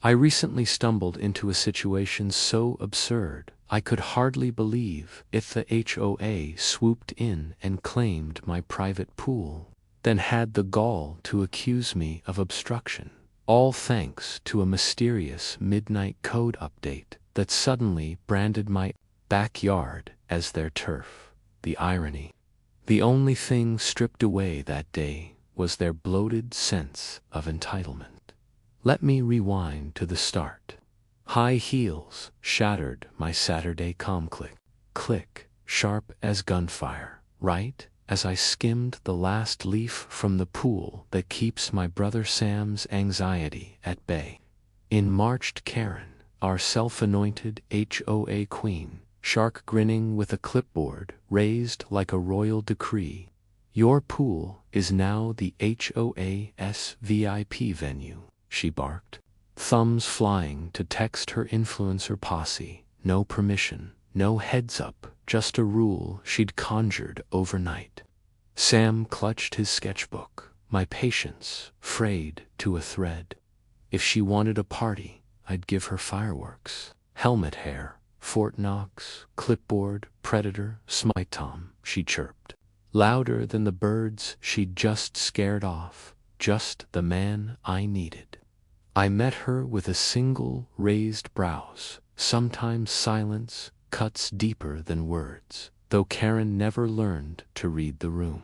I recently stumbled into a situation so absurd, I could hardly believe it. The HOA swooped in and claimed my private pool, then had the gall to accuse me of obstruction. All thanks to a mysterious midnight code update that suddenly branded my backyard as their turf. The irony. The only thing stripped away that day was their bloated sense of entitlement. Let me rewind to the start. High heels shattered my Saturday calm. Click, click, sharp as gunfire, right as I skimmed the last leaf from the pool that keeps my brother Sam's anxiety at bay. In marched Karen, our self-anointed HOA queen, shark grinning with a clipboard raised like a royal decree. Your pool is now the HOA's VIP venue, she barked, thumbs flying to text her influencer posse. No permission, no heads up, just a rule she'd conjured overnight. Sam clutched his sketchbook, my patience frayed to a thread. If she wanted a party, I'd give her fireworks. Helmet hair, Fort Knox, clipboard, predator, smite Tom, she chirped. Louder than the birds she'd just scared off, just the man I needed. I met her with a single raised brows. Sometimes silence cuts deeper than words, though Karen never learned to read the room.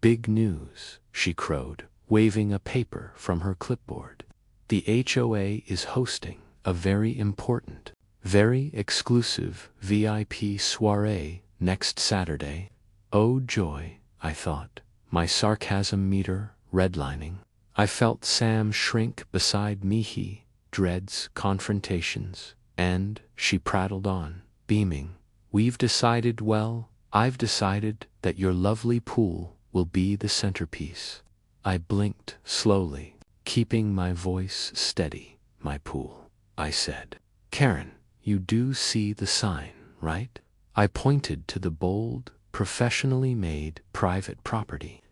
Big news, she crowed, waving a paper from her clipboard. The HOA is hosting a very important, very exclusive VIP soiree next Saturday. Oh joy, I thought, my sarcasm meter redlining. I felt Sam shrink beside me. He dreads confrontations, and she prattled on, beaming. We've decided, well, I've decided that your lovely pool will be the centerpiece. I blinked slowly, keeping my voice steady. My pool, I said. Karen, you do see the sign, right? I pointed to the bold, professionally made private property.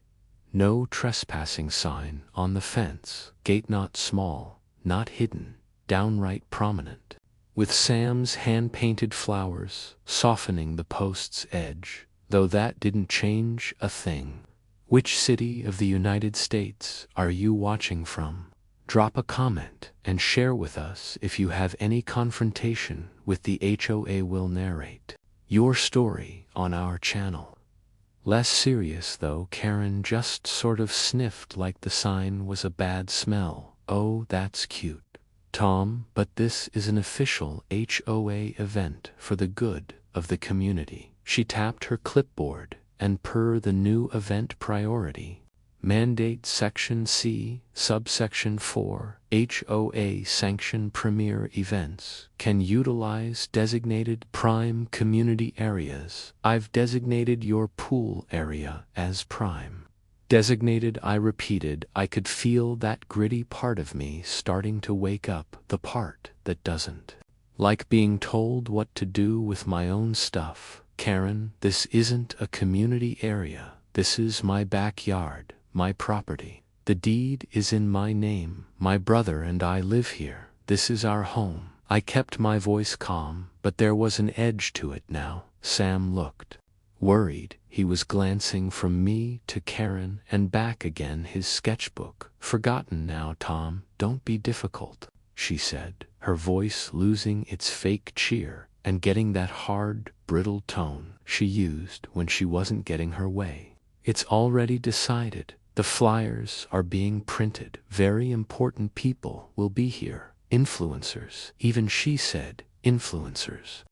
No trespassing sign on the fence, gate not small, not hidden, downright prominent, with Sam's hand-painted flowers softening the post's edge, though that didn't change a thing. Which city of the United States are you watching from? Drop a comment and share with us if you have any confrontation with the HOA. Will narrate your story on our channel. Less serious though, Karen just sort of sniffed like the sign was a bad smell. Oh, that's cute, Tom, but this is an official HOA event for the good of the community. She tapped her clipboard, and per the new event priority, mandate section C, subsection 4, HOA sanction premier events can utilize designated prime community areas. I've designated your pool area as prime. Designated, I repeated. I could feel that gritty part of me starting to wake up, the part that doesn't like being told what to do with my own stuff. Karen, this isn't a community area. This is my backyard. My property. The deed is in my name. My brother and I live here. This is our home. I kept my voice calm, but there was an edge to it now. Sam looked worried. He was glancing from me to Karen and back again. His sketchbook. Forgotten now, Tom. Don't be difficult, she said, her voice losing its fake cheer and getting that hard, brittle tone she used when she wasn't getting her way. It's already decided. The flyers are being printed. Very important people will be here. Influencers. Even she said, influencers.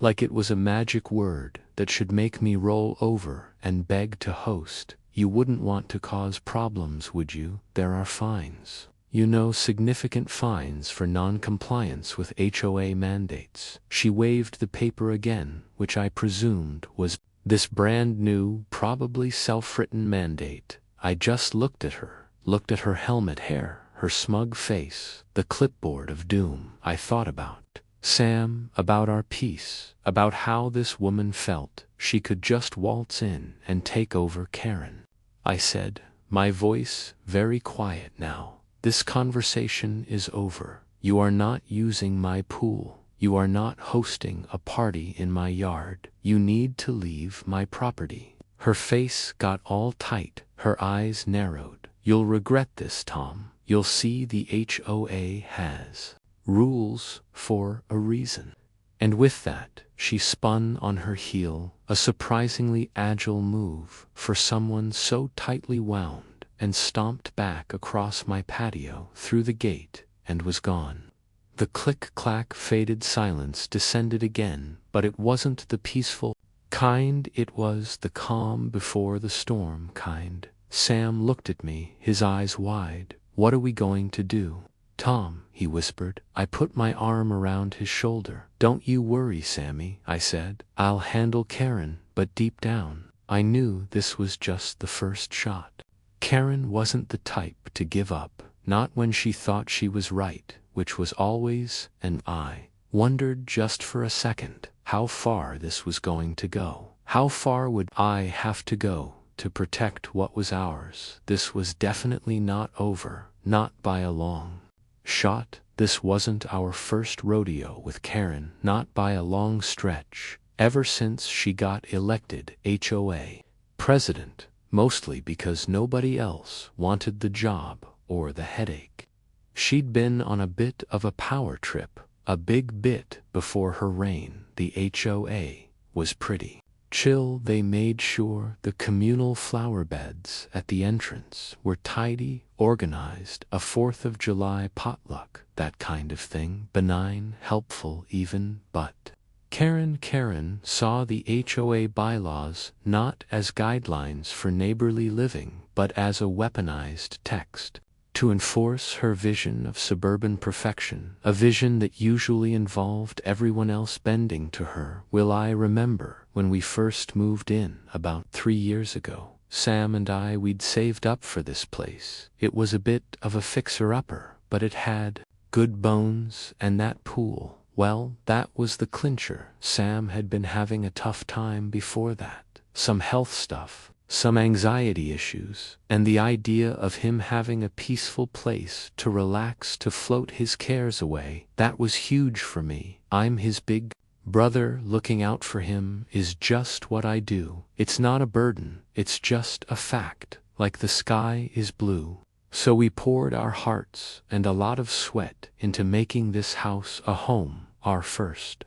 Like it was a magic word that should make me roll over and beg to host. You wouldn't want to cause problems, would you? There are fines. You know, significant fines for non-compliance with HOA mandates. She waved the paper again, which I presumed was this brand new, probably self-written mandate. I just looked at her helmet hair, her smug face, the clipboard of doom. I thought about Sam, about our peace, about how this woman felt she could just waltz in and take over Karen. I said, my voice very quiet now, this conversation is over. You are not using my pool. You are not hosting a party in my yard. You need to leave my property." Her face got all tight, her eyes narrowed. "You'll regret this, Tom. You'll see the HOA has rules for a reason." And with that, she spun on her heel, a surprisingly agile move for someone so tightly wound, and stomped back across my patio through the gate and was gone. The click-clack faded silence descended again, but it wasn't the peaceful kind, it was the calm before the storm kind. Sam looked at me, his eyes wide. "What are we going to do?" "Tom," he whispered. I put my arm around his shoulder. "Don't you worry, Sammy," I said. "I'll handle Karen." But deep down, I knew this was just the first shot. Karen wasn't the type to give up, not when she thought she was right, which was always, and I wondered just for a second how far this was going to go. How far would I have to go to protect what was ours? This was definitely not over, not by a long shot. This wasn't our first rodeo with Karen, not by a long stretch, ever since she got elected HOA president, mostly because nobody else wanted the job or the headache. She'd been on a bit of a power trip, a big bit before her reign. The HOA was pretty chill. They made sure the communal flower beds at the entrance were tidy, organized, a 4th of July potluck, that kind of thing, benign, helpful even, but Karen saw the HOA bylaws not as guidelines for neighborly living, but as a weaponized text to enforce her vision of suburban perfection, a vision that usually involved everyone else bending to her. Will I remember when we first moved in about 3 years ago, Sam and we'd saved up for this place. It was a bit of a fixer-upper, but it had good bones, and that pool, well, that was the clincher. Sam had been having a tough time before that, some health stuff, some anxiety issues, and the idea of him having a peaceful place to relax, to float his cares away, that was huge for me. I'm his big brother. Looking out for him is just what I do. It's not a burden, it's just a fact, like the sky is blue. So we poured our hearts and a lot of sweat into making this house a home, our first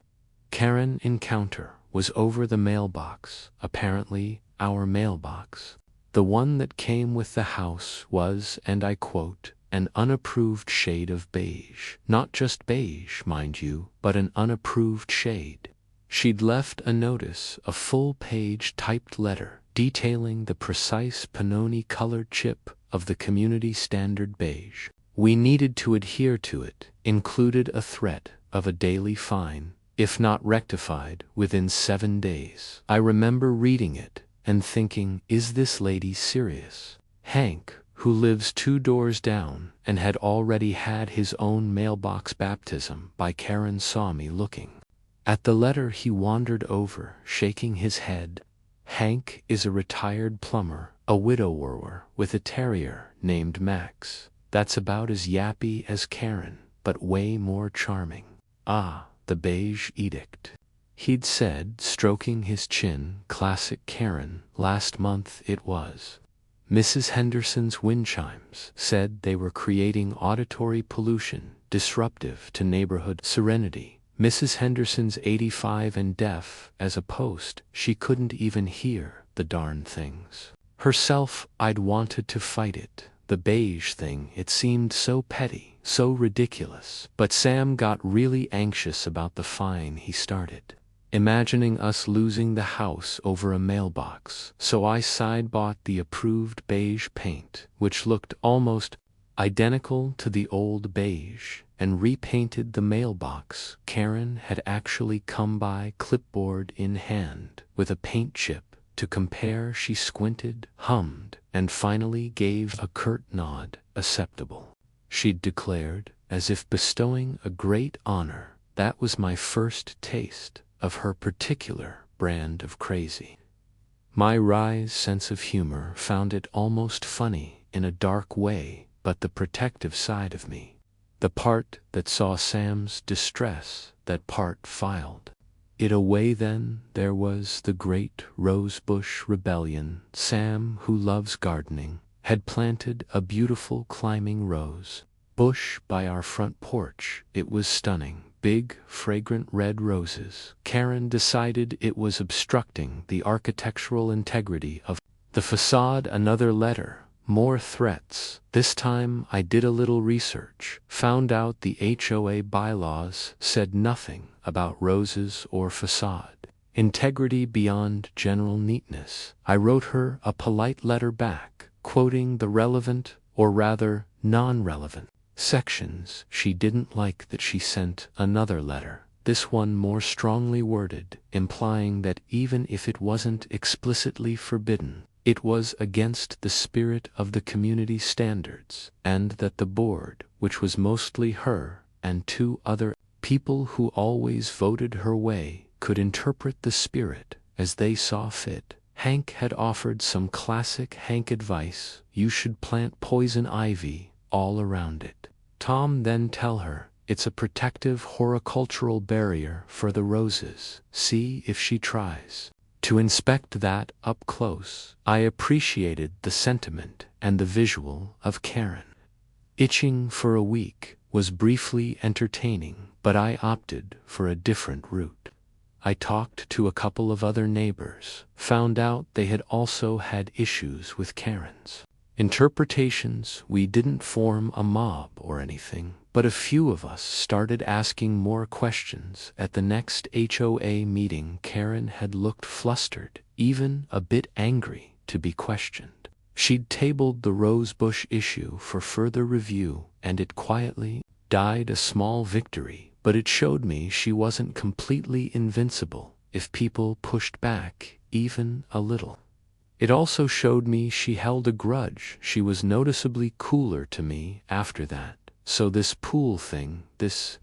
Karen encounter was over the mailbox. Apparently, our mailbox, the one that came with the house, was, and I quote, an unapproved shade of beige. Not just beige, mind you, but an unapproved shade. She'd left a notice, a full-page typed letter, detailing the precise Pannoni-colored chip of the community standard beige. We needed to adhere to it, included a threat of a daily fine, if not rectified within 7 days. I remember reading it and thinking, is this lady serious? Hank, who lives 2 doors down and had already had his own mailbox baptism by Karen, saw me looking at the letter. He wandered over, shaking his head. Hank is a retired plumber, a widower with a terrier named Max. That's about as yappy as Karen, but way more charming. Ah, the beige edict, he'd said, stroking his chin. Classic Karen. Last month it was. Mrs. Henderson's wind chimes said they were creating auditory pollution, disruptive to neighborhood serenity. Mrs. Henderson's 85 and deaf as a post. She couldn't even hear the darn things herself. I'd wanted to fight it. The beige thing, it seemed so petty, so ridiculous. But Sam got really anxious about the fine. He started imagining us losing the house over a mailbox. So I side-bought the approved beige paint, which looked almost identical to the old beige, and repainted the mailbox. Karen had actually come by, clipboard in hand, with a paint chip to compare. She squinted, hummed, and finally gave a curt nod. Acceptable, she'd declared, as if bestowing a great honor. That was my first taste of her particular brand of crazy. My wry sense of humor found it almost funny in a dark way, but the protective side of me, The part that saw Sam's distress, that part filed it away. Then there was the great rosebush rebellion. Sam, who loves gardening, had planted a beautiful climbing rose bush by our front porch. It was stunning. Big, fragrant red roses. Karen decided it was obstructing the architectural integrity of the facade. Another letter, more threats. This time I did a little research, found out the HOA bylaws said nothing about roses or facade integrity beyond general neatness. I wrote her a polite letter back, quoting the relevant, or rather non-relevant, sections. She didn't like that. She sent another letter, this one more strongly worded, implying that even if it wasn't explicitly forbidden, it was against the spirit of the community standards, and that the board, which was mostly her and two other people who always voted her way, could interpret the spirit as they saw fit. Hank had offered some classic Hank advice: you should plant poison ivy all around it. Tom, then tell her it's a protective horticultural barrier for the roses. See if she tries to inspect that up close. I appreciated the sentiment, and the visual of Karen itching for a week was briefly entertaining, but I opted for a different route. I talked to a couple of other neighbors, found out they had also had issues with Karen's interpretations. We didn't form a mob or anything, but a few of us started asking more questions. At the next HOA meeting, Karen had looked flustered, even a bit angry to be questioned. She'd tabled the rosebush issue for further review, and it quietly died. A small victory, but it showed me she wasn't completely invincible if people pushed back even a little. It also showed me she held a grudge. She was noticeably cooler to me after that. So this pool thing, this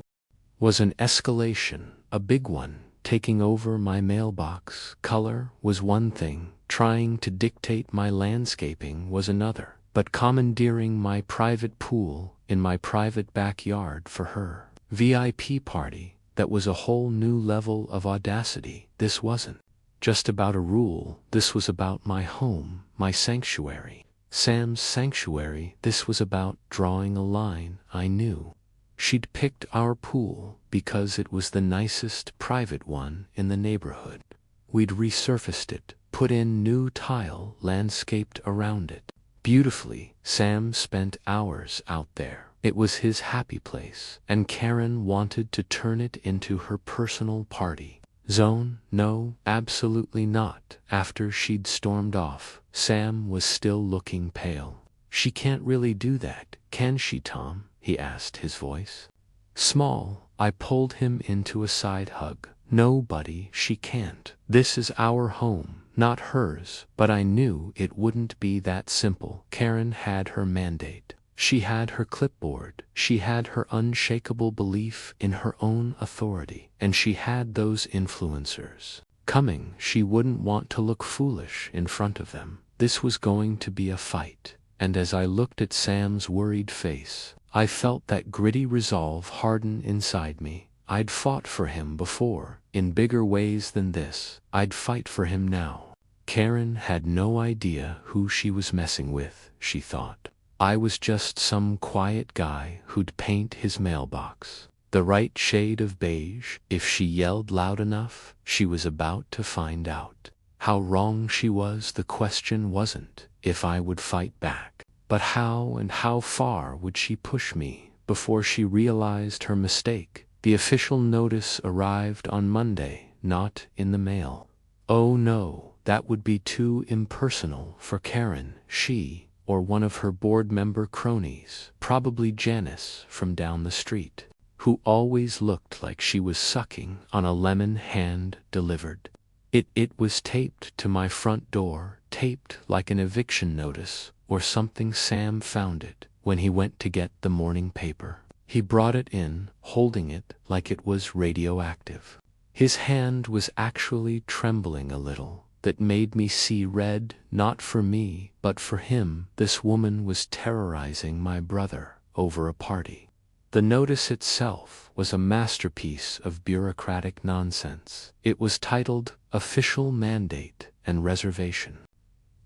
was an escalation, a big one. Taking over my mailbox color was one thing, trying to dictate my landscaping was another, but commandeering my private pool in my private backyard for her VIP party, that was a whole new level of audacity. This wasn't just about a rule, this was about my home, my sanctuary. Sam's sanctuary. This was about drawing a line. I knew she'd picked our pool because it was the nicest private one in the neighborhood. We'd resurfaced it, put in new tile, landscaped around it beautifully. Sam spent hours out there. It was his happy place, and Karen wanted to turn it into her personal party zone. No, absolutely not. After she'd stormed off, Sam was still looking pale. She can't really do that, can she, Tom? He asked, his voice small. I pulled him into a side hug. No, buddy, she can't. This is our home, not hers. But I knew it wouldn't be that simple. Karen had her mandate. She had her clipboard, she had her unshakable belief in her own authority, and she had those influencers coming. She wouldn't want to look foolish in front of them. This was going to be a fight, and as I looked at Sam's worried face, I felt that gritty resolve harden inside me. I'd fought for him before, in bigger ways than this. I'd fight for him now. Karen had no idea who she was messing with, she thought. I was just some quiet guy who'd paint his mailbox the right shade of beige. If she yelled loud enough, she was about to find out how wrong she was. The question wasn't if I would fight back, but how and how far would she push me before she realized her mistake. The official notice arrived on Monday, not in the mail. Oh no, that would be too impersonal for Karen. She or one of her board member cronies, probably Janice from down the street, who always looked like she was sucking on a lemon, hand delivered. It was taped to my front door, taped like an eviction notice or something. Sam found it when he went to get the morning paper. He brought it in, holding it like it was radioactive. His hand was actually trembling a little. That made me see red, not for me, but for him. This woman was terrorizing my brother over a party. The notice itself was a masterpiece of bureaucratic nonsense. It was titled Official Mandate and Reservation.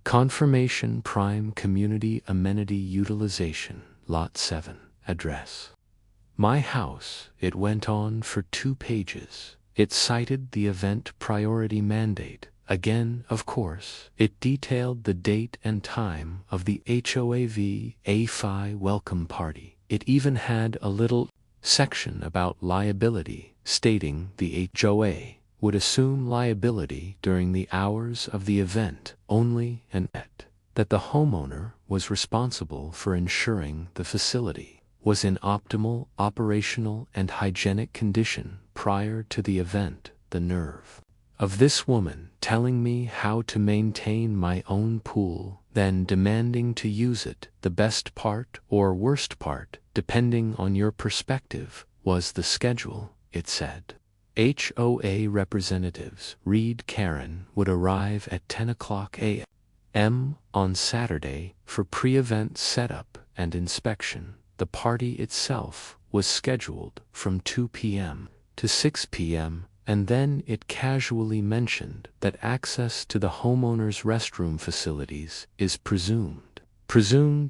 Confirmation Prime Community Amenity Utilization, Lot 7, Address. My house, it went on for 2 pages. It cited the event priority mandate. Again, of course, it detailed the date and time of the HOA welcome party. It even had a little section about liability, stating the HOA would assume liability during the hours of the event only, and that the homeowner was responsible for ensuring the facility was in optimal operational and hygienic condition prior to the event. The nerve of this woman telling me how to maintain my own pool, then demanding to use it. The best part or worst part, depending on your perspective, was the schedule. It said HOA representatives Reed Karen would arrive at 10 o'clock a.m. on Saturday for pre-event setup and inspection. The party itself was scheduled from 2 p.m. to 6 p.m., and then it casually mentioned that access to the homeowner's restroom facilities is presumed.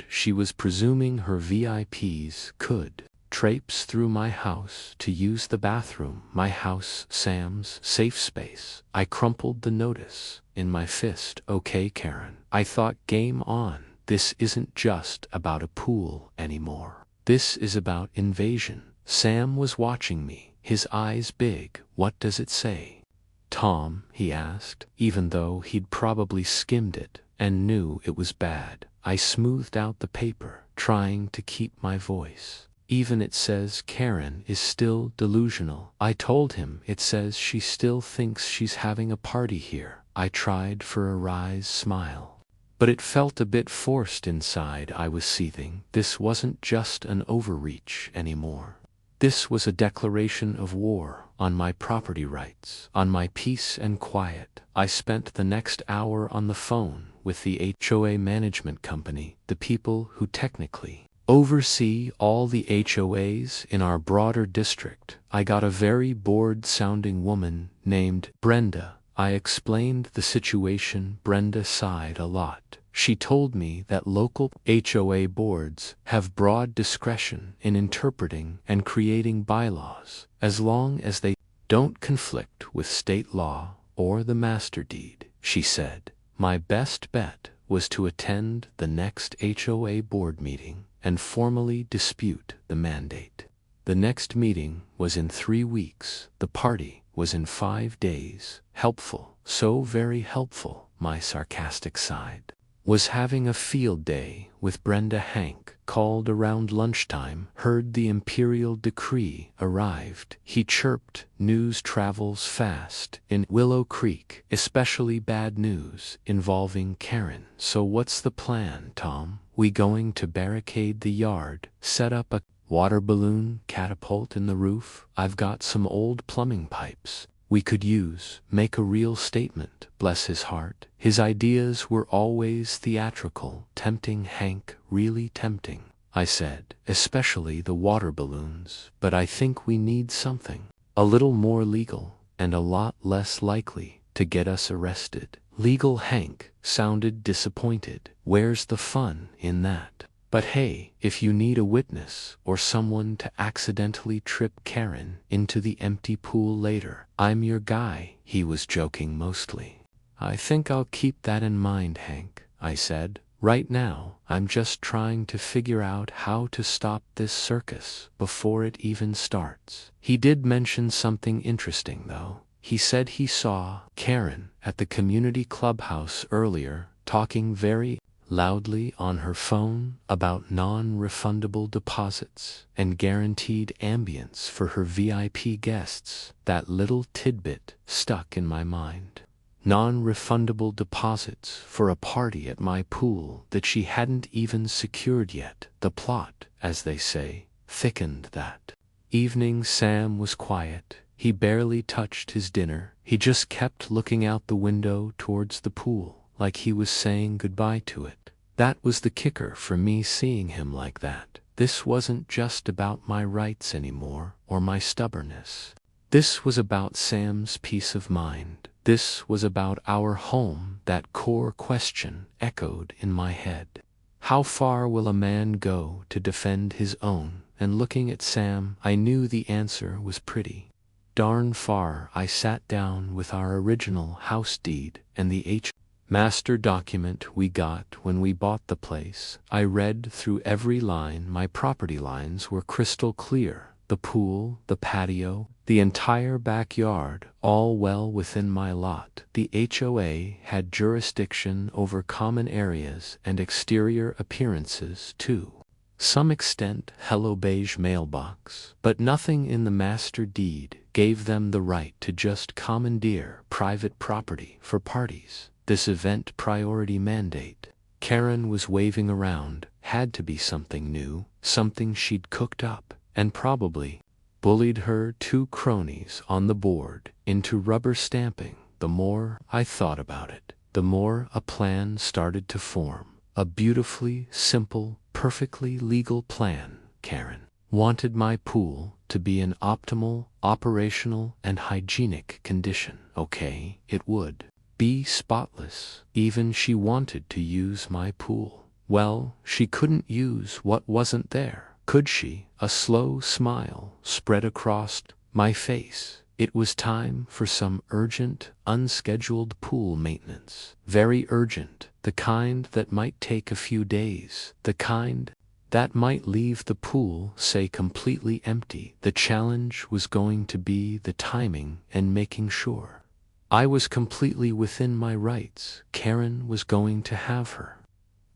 She was presuming her VIPs could traipse through my house to use the bathroom. My house, Sam's safe space. I crumpled the notice in my fist. Okay, Karen. I thought, game on. This isn't just about a pool anymore. This is about invasion. Sam was watching me, his eyes big. What does it say, Tom? He asked, even though he'd probably skimmed it and knew it was bad. I smoothed out the paper, trying to keep my voice even. It says Karen is still delusional. I told him it says she still thinks she's having a party here. I tried for a wry smile, but it felt a bit forced inside. I was seething. This wasn't just an overreach anymore. This was a declaration of war on my property rights, on my peace and quiet. I spent the next hour on the phone with the HOA management company, the people who technically oversee all the HOAs in our broader district. I got a very bored-sounding woman named Brenda. I explained the situation. Brenda sighed a lot. She told me that local HOA boards have broad discretion in interpreting and creating bylaws, as long as they don't conflict with state law or the master deed. She said my best bet was to attend the next HOA board meeting and formally dispute the mandate. The next meeting was in 3 weeks. The party was in 5 days. Helpful, so very helpful. My sarcastic side was having a field day with Brenda. Hank called around lunchtime, heard the imperial decree arrived. He chirped, news travels fast in Willow Creek, especially bad news involving Karen. So what's the plan, Tom? We going to barricade the yard, set up a water balloon catapult in the roof? I've got some old plumbing pipes we could use. Make a real statement. Bless his heart. His ideas were always theatrical. Tempting, Hank, really tempting. I said, especially the water balloons. But I think we need something a little more legal and a lot less likely to get us arrested. Legal? Hank sounded disappointed. Where's the fun in that? But hey, if you need a witness or someone to accidentally trip Karen into the empty pool later, I'm your guy. He was joking mostly. I think I'll keep that in mind, Hank, I said. Right now, I'm just trying to figure out how to stop this circus before it even starts. He did mention something interesting, though. He said he saw Karen at the community clubhouse earlier, talking very loudly on her phone about non-refundable deposits and guaranteed ambience for her VIP guests. That little tidbit stuck in my mind. Non-refundable deposits for a party at my pool that she hadn't even secured yet. The plot, as they say, thickened that evening. Sam was quiet. He barely touched his dinner. He just kept looking out the window towards the pool, like he was saying goodbye to it. That was the kicker for me, seeing him like that. This wasn't just about my rights anymore, or my stubbornness. This was about Sam's peace of mind. This was about our home. That core question echoed in my head. How far will a man go to defend his own? And looking at Sam, I knew the answer was pretty darn far. I sat down with our original house deed and the master document we got when we bought the place. I read through every line. My property lines were crystal clear. The pool, the patio, the entire backyard, all well within my lot. The HOA had jurisdiction over common areas and exterior appearances too. Some extent, hello beige mailbox, but nothing in the master deed gave them the right to just commandeer private property for parties. This event priority mandate Karen was waving around had to be something new, something she'd cooked up, and probably bullied her two cronies on the board into rubber stamping. The more I thought about it, the more a plan started to form. A beautifully simple, perfectly legal plan. Karen wanted my pool to be in optimal, operational, and hygienic condition. Okay, it would be spotless. Even she wanted to use my pool. Well, she couldn't use what wasn't there, could she? A slow smile spread across my face. It was time for some urgent, unscheduled pool maintenance. Very urgent. The kind that might take a few days. The kind that might leave the pool, say, completely empty. The challenge was going to be the timing and making sure I was completely within my rights. Karen was going to have her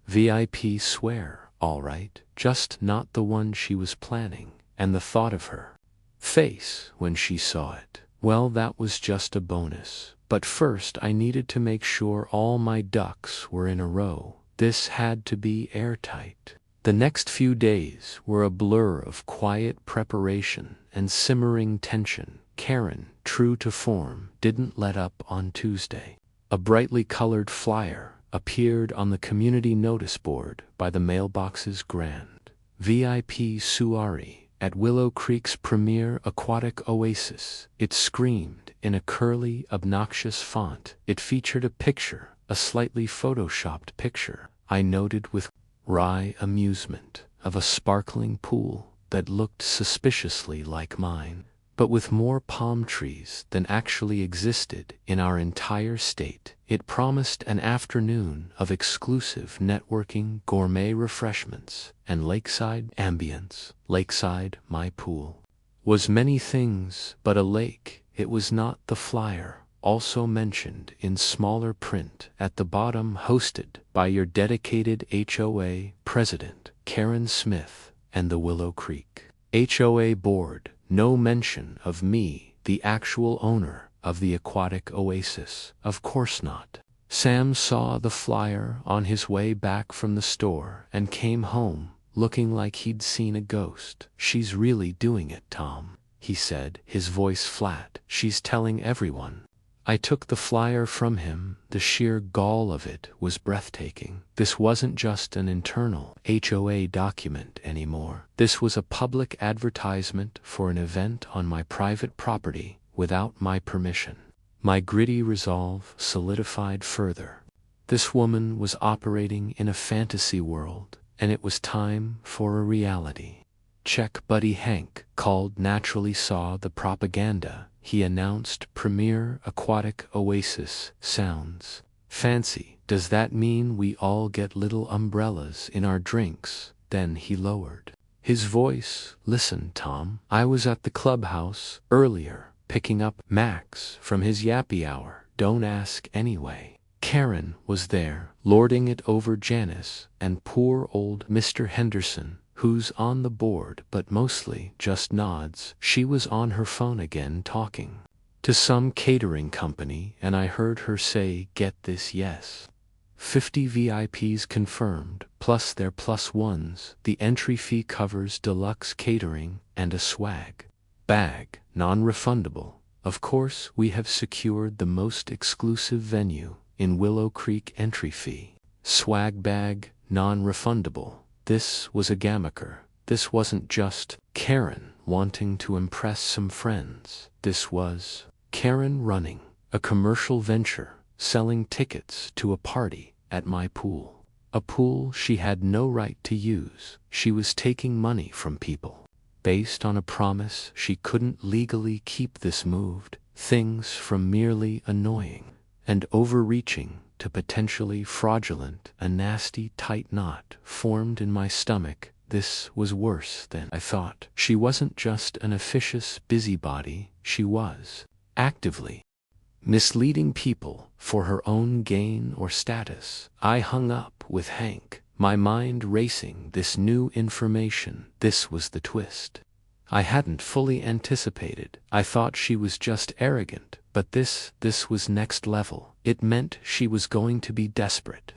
VIP swear, all right, just not the one she was planning. And the thought of her face when she saw it, well, that was just a bonus. But first I needed to make sure all my ducks were in a row. This had to be airtight. The next few days were a blur of quiet preparation and simmering tension. Karen, true to form, didn't let up on Tuesday. A brightly colored flyer appeared on the community notice board by the mailbox's grand VIP soiree at Willow Creek's premier aquatic oasis. It screamed in a curly, obnoxious font. It featured a picture, a slightly photoshopped picture, I noted with wry amusement, of a sparkling pool that looked suspiciously like mine, but with more palm trees than actually existed in our entire state. It promised an afternoon of exclusive networking, gourmet refreshments, and lakeside ambience. Lakeside, my pool, was many things but a lake. It was not. The flyer also mentioned in smaller print at the bottom, hosted by your dedicated HOA president, Karen Smith, and the Willow Creek HOA board. No mention of me, the actual owner of the aquatic oasis. Of course not. Sam saw the flyer on his way back from the store and came home looking like he'd seen a ghost. She's really doing it, Tom, he said, his voice flat. She's telling everyone. I took the flyer from him. The sheer gall of it was breathtaking. This wasn't just an internal HOA document anymore. This was a public advertisement for an event on my private property without my permission. My gritty resolve solidified further. This woman was operating in a fantasy world, and it was time for a reality check. Buddy Hank called, naturally saw the propaganda. He announced premier aquatic oasis. Sounds fancy. Does that mean we all get little umbrellas in our drinks? Then he lowered his voice. Listen, Tom, I was at the clubhouse earlier, picking up Max from his yappy hour. Don't ask anyway. Karen was there, lording it over Janice and poor old Mr. Henderson, who's on the board but mostly just nods. She was on her phone again talking to some catering company, and I heard her say, get this, yes, 50 VIPs confirmed, plus their plus ones. The entry fee covers deluxe catering and a swag bag, non-refundable. Of course, we have secured the most exclusive venue in Willow Creek. Entry fee, swag bag, non-refundable. This was a gamaker. This wasn't just Karen wanting to impress some friends. This was Karen running a commercial venture, selling tickets to a party at my pool. A pool she had no right to use. She was taking money from people based on a promise she couldn't legally keep. This moved things from merely annoying and overreaching to potentially fraudulent. A nasty tight knot formed in my stomach. This was worse than I thought. She wasn't just an officious busybody, she was actively misleading people for her own gain or status. I hung up with Hank, my mind racing. This new information, this was the twist I hadn't fully anticipated. I thought she was just arrogant, but this was next level. It meant she was going to be desperate.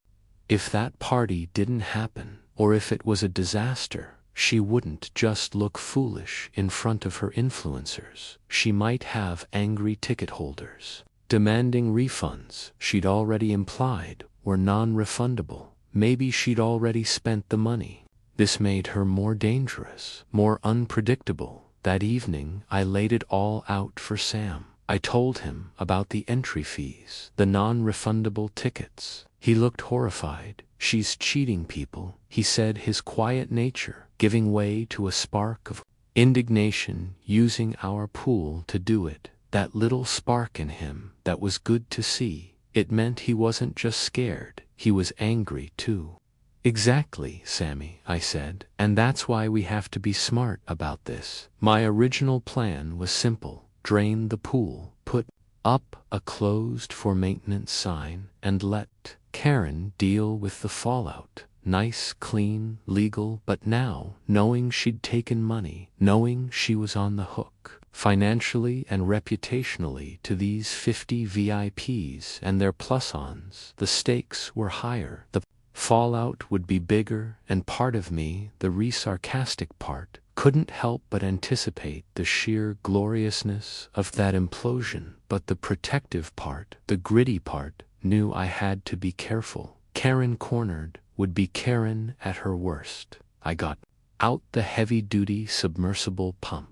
If that party didn't happen, or if it was a disaster, she wouldn't just look foolish in front of her influencers. She might have angry ticket holders demanding refunds she'd already implied were non-refundable. Maybe she'd already spent the money. This made her more dangerous, more unpredictable. That evening, I laid it all out for Sam. I told him about the entry fees, the non-refundable tickets. He looked horrified. She's cheating people, he said, his quiet nature giving way to a spark of indignation, using our pool to do it. That little spark in him that was good to see. It meant he wasn't just scared, he was angry too. Exactly, Sammy, I said, and that's why we have to be smart about this. My original plan was simple: drain the pool, put up a closed for maintenance sign, and let Karen deal with the fallout. Nice, clean, legal. But now, knowing she'd taken money, knowing she was on the hook financially and reputationally to these 50 VIPs and their plus-ons, the stakes were higher. The fallout would be bigger, and part of me, the sarcastic part, couldn't help but anticipate the sheer gloriousness of that implosion. But the protective part, the gritty part, knew I had to be careful. Karen cornered would be Karen at her worst. I got out the heavy-duty submersible pump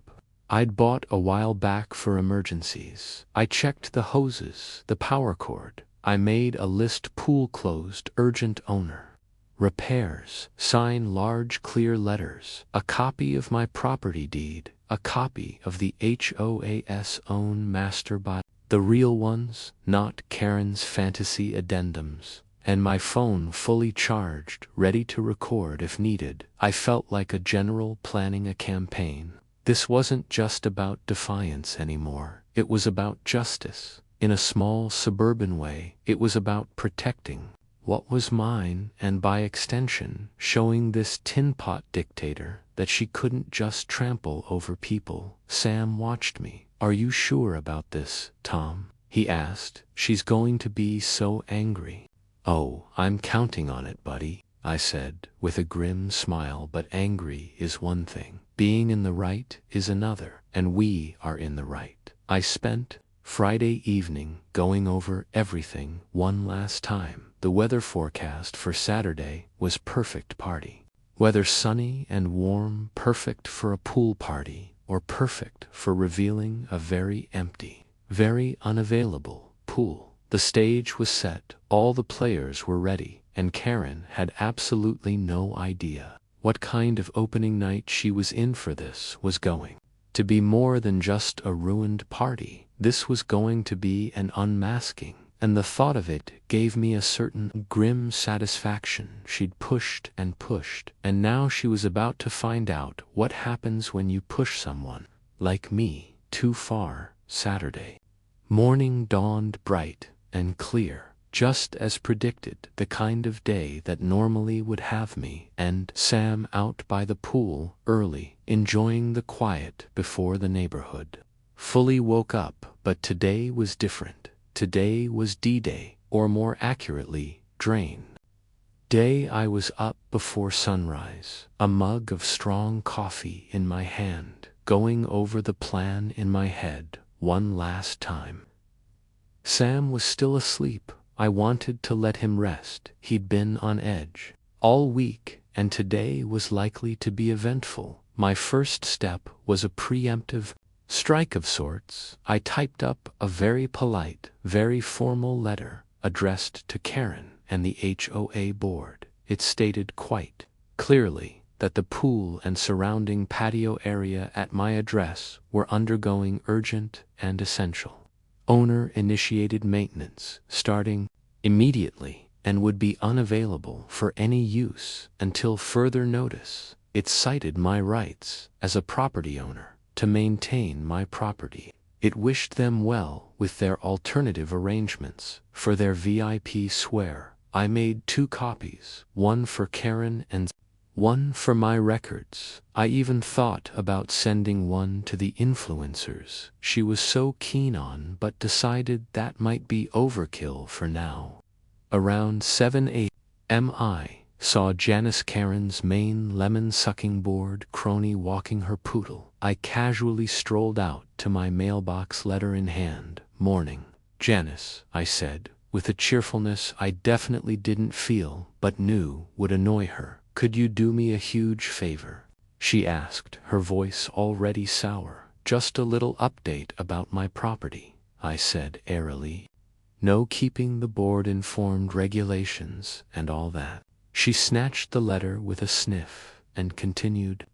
I'd bought a while back for emergencies. I checked the hoses, the power cord. I made a list: pool closed, urgent owner, repairs, sign large clear letters, a copy of my property deed, a copy of the HOA's own master by the real ones, not Karen's fantasy addendums, and my phone fully charged, ready to record if needed. I felt like a general planning a campaign. This wasn't just about defiance anymore. It was about justice. In a small suburban way, it was about protecting what was mine, and by extension, showing this tin pot dictator that she couldn't just trample over people. Sam watched me. "Are you sure about this, Tom?" he asked. "She's going to be so angry." "Oh, I'm counting on it, buddy," I said, with a grim smile. "But angry is one thing. Being in the right is another, and we are in the right." I spent Friday evening going over everything one last time. The weather forecast for Saturday was perfect party weather, sunny and warm, perfect for a pool party, or perfect for revealing a very empty, very unavailable pool. The stage was set, all the players were ready, and Karen had absolutely no idea what kind of opening night she was in for. This was going to be more than just a ruined party. This was going to be an unmasking, and the thought of it gave me a certain grim satisfaction. She'd pushed and pushed, and now she was about to find out what happens when you push someone like me too far. Saturday morning dawned bright and clear, just as predicted, the kind of day that normally would have me and Sam out by the pool early, enjoying the quiet before the neighborhood fully woke up. But today was different. Today was D-Day, or more accurately, Drain Day. I was up before sunrise, a mug of strong coffee in my hand, going over the plan in my head one last time. Sam was still asleep. I wanted to let him rest. He'd been on edge all week, and today was likely to be eventful. My first step was a preemptive strike of sorts. I typed up a very polite, very formal letter addressed to Karen and the HOA board. It stated quite clearly that the pool and surrounding patio area at my address were undergoing urgent and essential owner-initiated maintenance starting immediately and would be unavailable for any use until further notice. It cited my rights as a property owner to maintain my property. It wished them well with their alternative arrangements for their VIP swear. I made 2 copies, one for Karen and one for my records. I even thought about sending one to the influencers she was so keen on, but decided that might be overkill for now. Around 7 a.m. I saw Janice, Karen's main lemon-sucking board crony, walking her poodle. I casually strolled out to my mailbox, letter in hand. "Morning, Janice," I said, with a cheerfulness I definitely didn't feel but knew would annoy her. "Could you do me a huge favor?" she asked, her voice already sour. "Just a little update about my property," I said airily. "No keeping the board informed regulations and all that." She snatched the letter with a sniff and continued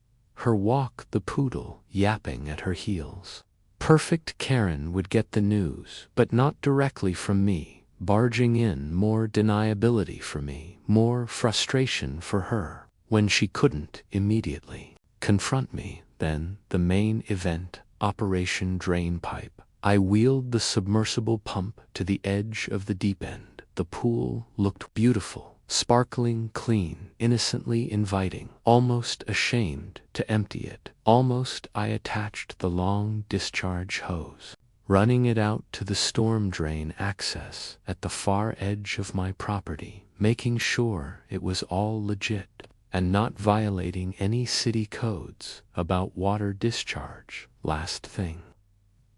her walk, the poodle yapping at her heels. Perfect. Karen would get the news, but not directly from me. Barging in, more deniability for me, more frustration for her when she couldn't immediately confront me. Then the main event, Operation Drainpipe. I wheeled the submersible pump to the edge of the deep end. The pool looked beautiful, sparkling clean, innocently inviting, almost ashamed to empty it. Almost. I attached the long discharge hose, running it out to the storm drain access at the far edge of my property, making sure it was all legit and not violating any city codes about water discharge. Last thing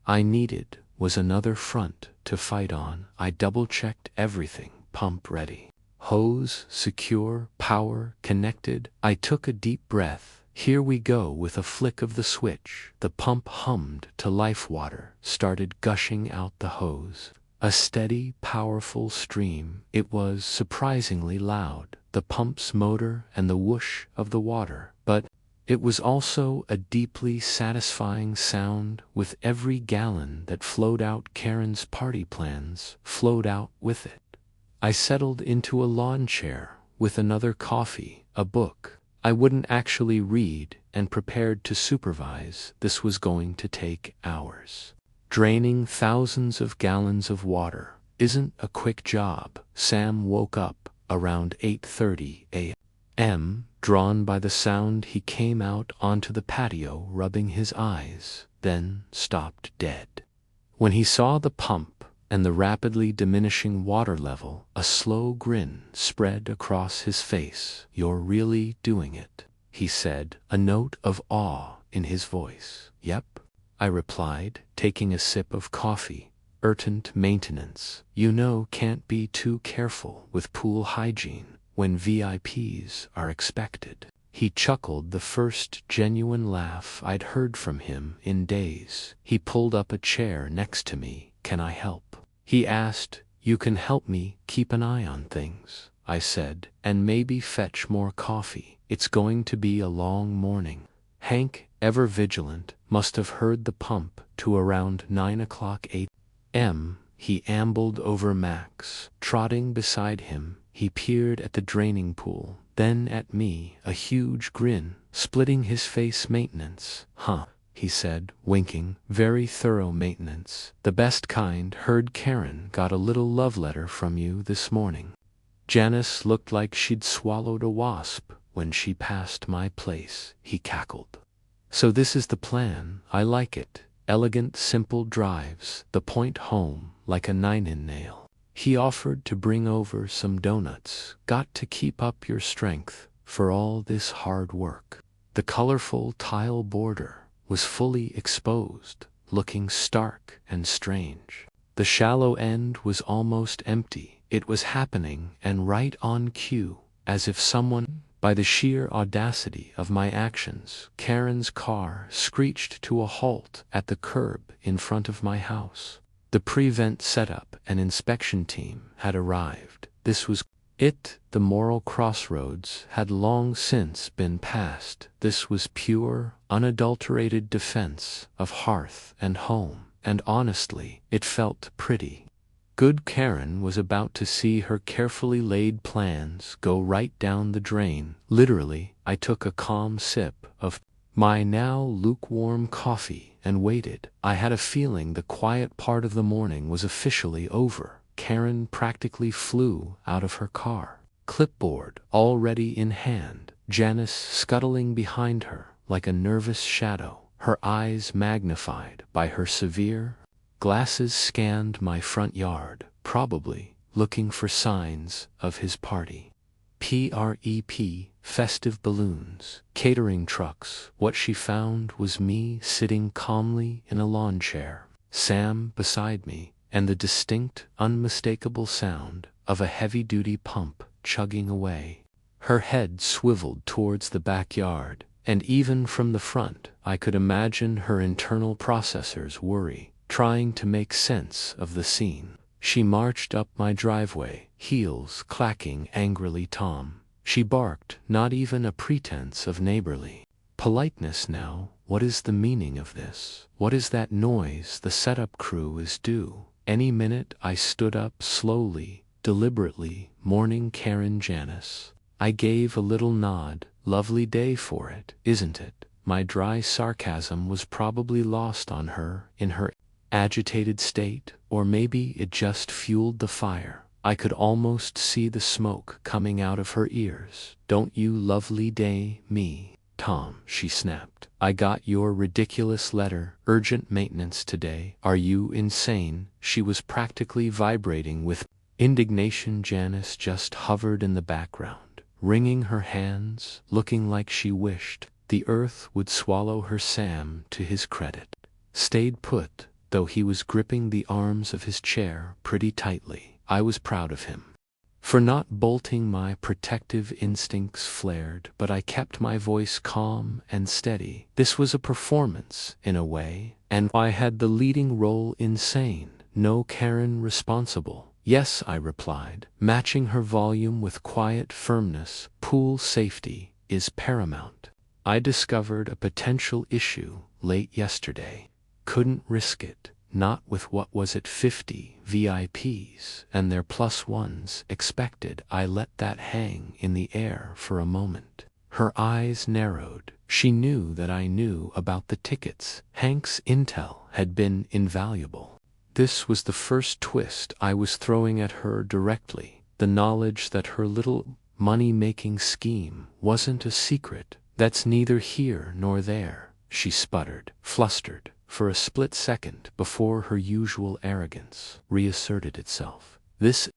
I needed was another front to fight on. I double-checked everything. Pump ready, hose secure, power connected. I took a deep breath. Here we go. With a flick of the switch, the pump hummed to life. Water started gushing out the hose. A steady, powerful stream. It was surprisingly loud, the pump's motor and the whoosh of the water, but it was also a deeply satisfying sound. With every gallon that flowed out, Karen's party plans flowed out with it. I settled into a lawn chair with another coffee, a book I wouldn't actually read, and prepared to supervise. This was going to take hours. Draining thousands of gallons of water isn't a quick job. Sam woke up around 8:30 a.m. Drawn by the sound, he came out onto the patio, rubbing his eyes, then stopped dead. When he saw the pump and the rapidly diminishing water level, a slow grin spread across his face. "You're really doing it," he said, a note of awe in his voice. "Yep," I replied, taking a sip of coffee. "Urgent maintenance. You know, can't be too careful with pool hygiene when VIPs are expected." He chuckled, the first genuine laugh I'd heard from him in days. He pulled up a chair next to me. "Can I help?" he asked. "You can help me keep an eye on things," I said, "and maybe fetch more coffee. It's going to be a long morning." Hank, ever vigilant, must have heard the pump. To around 9:00 a.m. he ambled over Max. Trotting beside him, he peered at the draining pool, then at me, a huge grin splitting his face. "Maintenance, huh?" he said, winking. "Very thorough maintenance. The best kind. Heard Karen got a little love letter from you this morning." Janice looked like she'd swallowed a wasp when she passed my place, he cackled. "So this is the plan. I like it. Elegant, simple drives, the point home like a 9-in-nail. He offered to bring over some donuts. Got to keep up your strength for all this hard work." The colorful tile border was fully exposed, looking stark and strange. The shallow end was almost empty. It was happening, and right on cue, as if someone By the sheer audacity of my actions, Karen's car screeched to a halt at the curb in front of my house. The prevent setup and inspection team had arrived. This was it. The moral crossroads had long since been passed. This was pure, unadulterated defense of hearth and home, and honestly, it felt pretty good. Karen was about to see her carefully laid plans go right down the drain. Literally, I took a calm sip of my now lukewarm coffee and waited. I had a feeling the quiet part of the morning was officially over. Karen practically flew out of her car, clipboard already in hand, Janice scuttling behind her like a nervous shadow, her eyes magnified by her severe glasses scanned my front yard, probably looking for signs of his party. PREP, festive balloons, catering trucks. What she found was me sitting calmly in a lawn chair, Sam beside me, and the distinct, unmistakable sound of a heavy-duty pump chugging away. Her head swiveled towards the backyard, and even from the front I could imagine her internal processors worry, trying to make sense of the scene. She marched up my driveway, heels clacking angrily. Tom, she barked, not even a pretense of neighborly politeness now. What is the meaning of this? What is that noise? The setup crew is due any minute. I stood up slowly, deliberately. Morning, Karen. Janice. I gave a little nod. Lovely day for it, isn't it? My dry sarcasm was probably lost on her in her agitated state, or maybe it just fueled the fire. I could almost see the smoke coming out of her ears. Don't you lovely day me, Tom, she snapped. I got your ridiculous letter. Urgent maintenance today. Are you insane? She was practically vibrating with indignation. Janice just hovered in the background, wringing her hands, looking like she wished the earth would swallow her. Sam, to his credit, stayed put, though he was gripping the arms of his chair pretty tightly. I was proud of him for not bolting. My protective instincts flared, but I kept my voice calm and steady. This was a performance, in a way, and I had the leading role. Insane? No. Karen responsible? Yes, I replied, matching her volume with quiet firmness. Pool safety is paramount. I discovered a potential issue late yesterday. Couldn't risk it, not with what was it, 50 VIPs and their plus ones expected. I let that hang in the air for a moment. Her eyes narrowed. She knew that I knew about the tickets. Hank's intel had been invaluable. This was the first twist I was throwing at her directly, the knowledge that her little money-making scheme wasn't a secret. That's neither here nor there, she sputtered, flustered, for a split second before her usual arrogance reasserted itself. This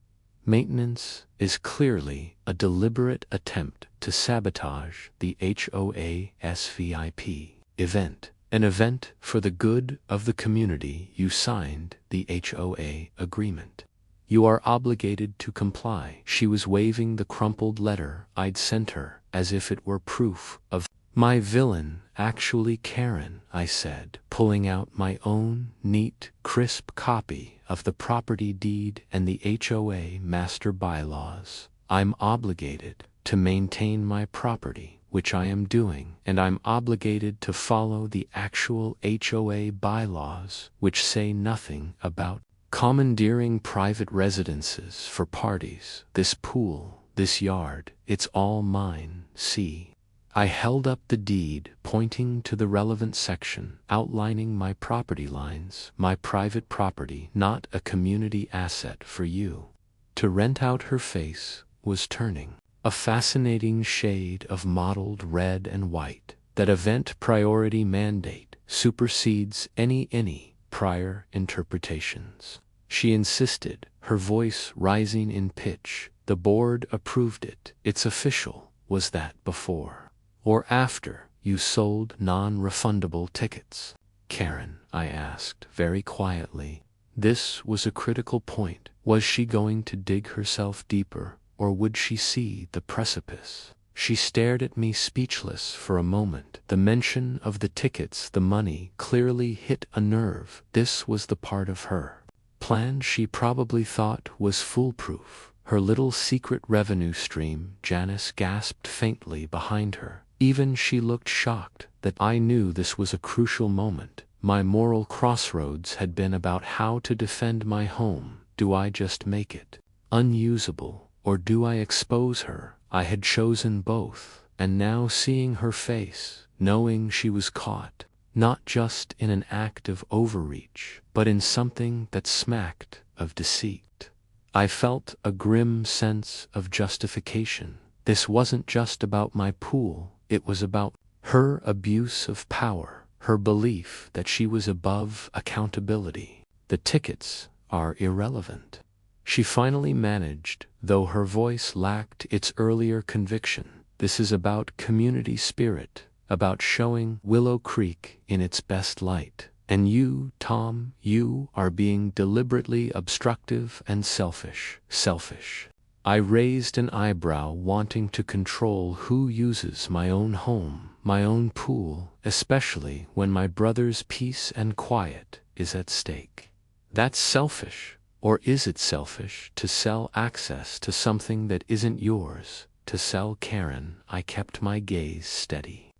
maintenance is clearly a deliberate attempt to sabotage the HOA SVIP event, an event for the good of the community. You signed the HOA agreement. You are obligated to comply. She was waving the crumpled letter I'd sent her as if it were proof of my villain. Actually, Karen, I said, pulling out my own neat, crisp copy of the property deed and the HOA master bylaws. I'm obligated to maintain my property, which I am doing, and I'm obligated to follow the actual HOA bylaws, which say nothing about commandeering private residences for parties. This pool, this yard, it's all mine. See? I held up the deed, pointing to the relevant section, outlining my property lines, my private property, not a community asset for you to rent out. Her face was turning a fascinating shade of mottled red and white. That event priority mandate supersedes any prior interpretations, she insisted, her voice rising in pitch. The board approved it. It's official. Was that before or after you sold non-refundable tickets? Karen, I asked very quietly. This was a critical point. Was she going to dig herself deeper, or would she see the precipice? She stared at me speechless for a moment. The mention of the tickets, the money, clearly hit a nerve. This was the part of her plan she probably thought was foolproof. Her little secret revenue stream. Janice gasped faintly behind her. Even she looked shocked. That I knew this was a crucial moment. My moral crossroads had been about how to defend my home. Do I just make it unusable, or do I expose her? I had chosen both, and now seeing her face, knowing she was caught, not just in an act of overreach, but in something that smacked of deceit, I felt a grim sense of justification. This wasn't just about my pool, it was about her abuse of power, her belief that she was above accountability. The tickets are irrelevant, she finally managed, though her voice lacked its earlier conviction. This is about community spirit, about showing Willow Creek in its best light. And you, Tom, you are being deliberately obstructive and selfish. Selfish. I raised an eyebrow, wanting to control who uses my own home, my own pool, especially when my brother's peace and quiet is at stake. That's selfish. Or is it selfish to sell access to something that isn't yours? To sell Karen? I kept my gaze steady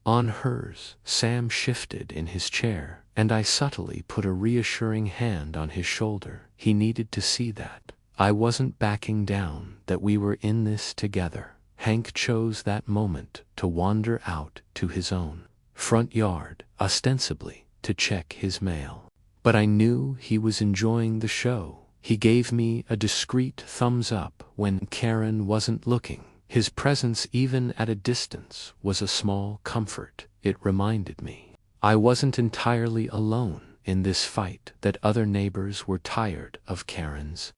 on hers. Sam shifted in his chair, and I subtly put a reassuring hand on his shoulder. He needed to see that I wasn't backing down, that we were in this together. Hank chose that moment to wander out to his own front yard, ostensibly to check his mail. But I knew he was enjoying the show. He gave me a discreet thumbs up when Karen wasn't looking. His presence, even at a distance, was a small comfort. It reminded me I wasn't entirely alone in this fight, that other neighbors were tired of Karen's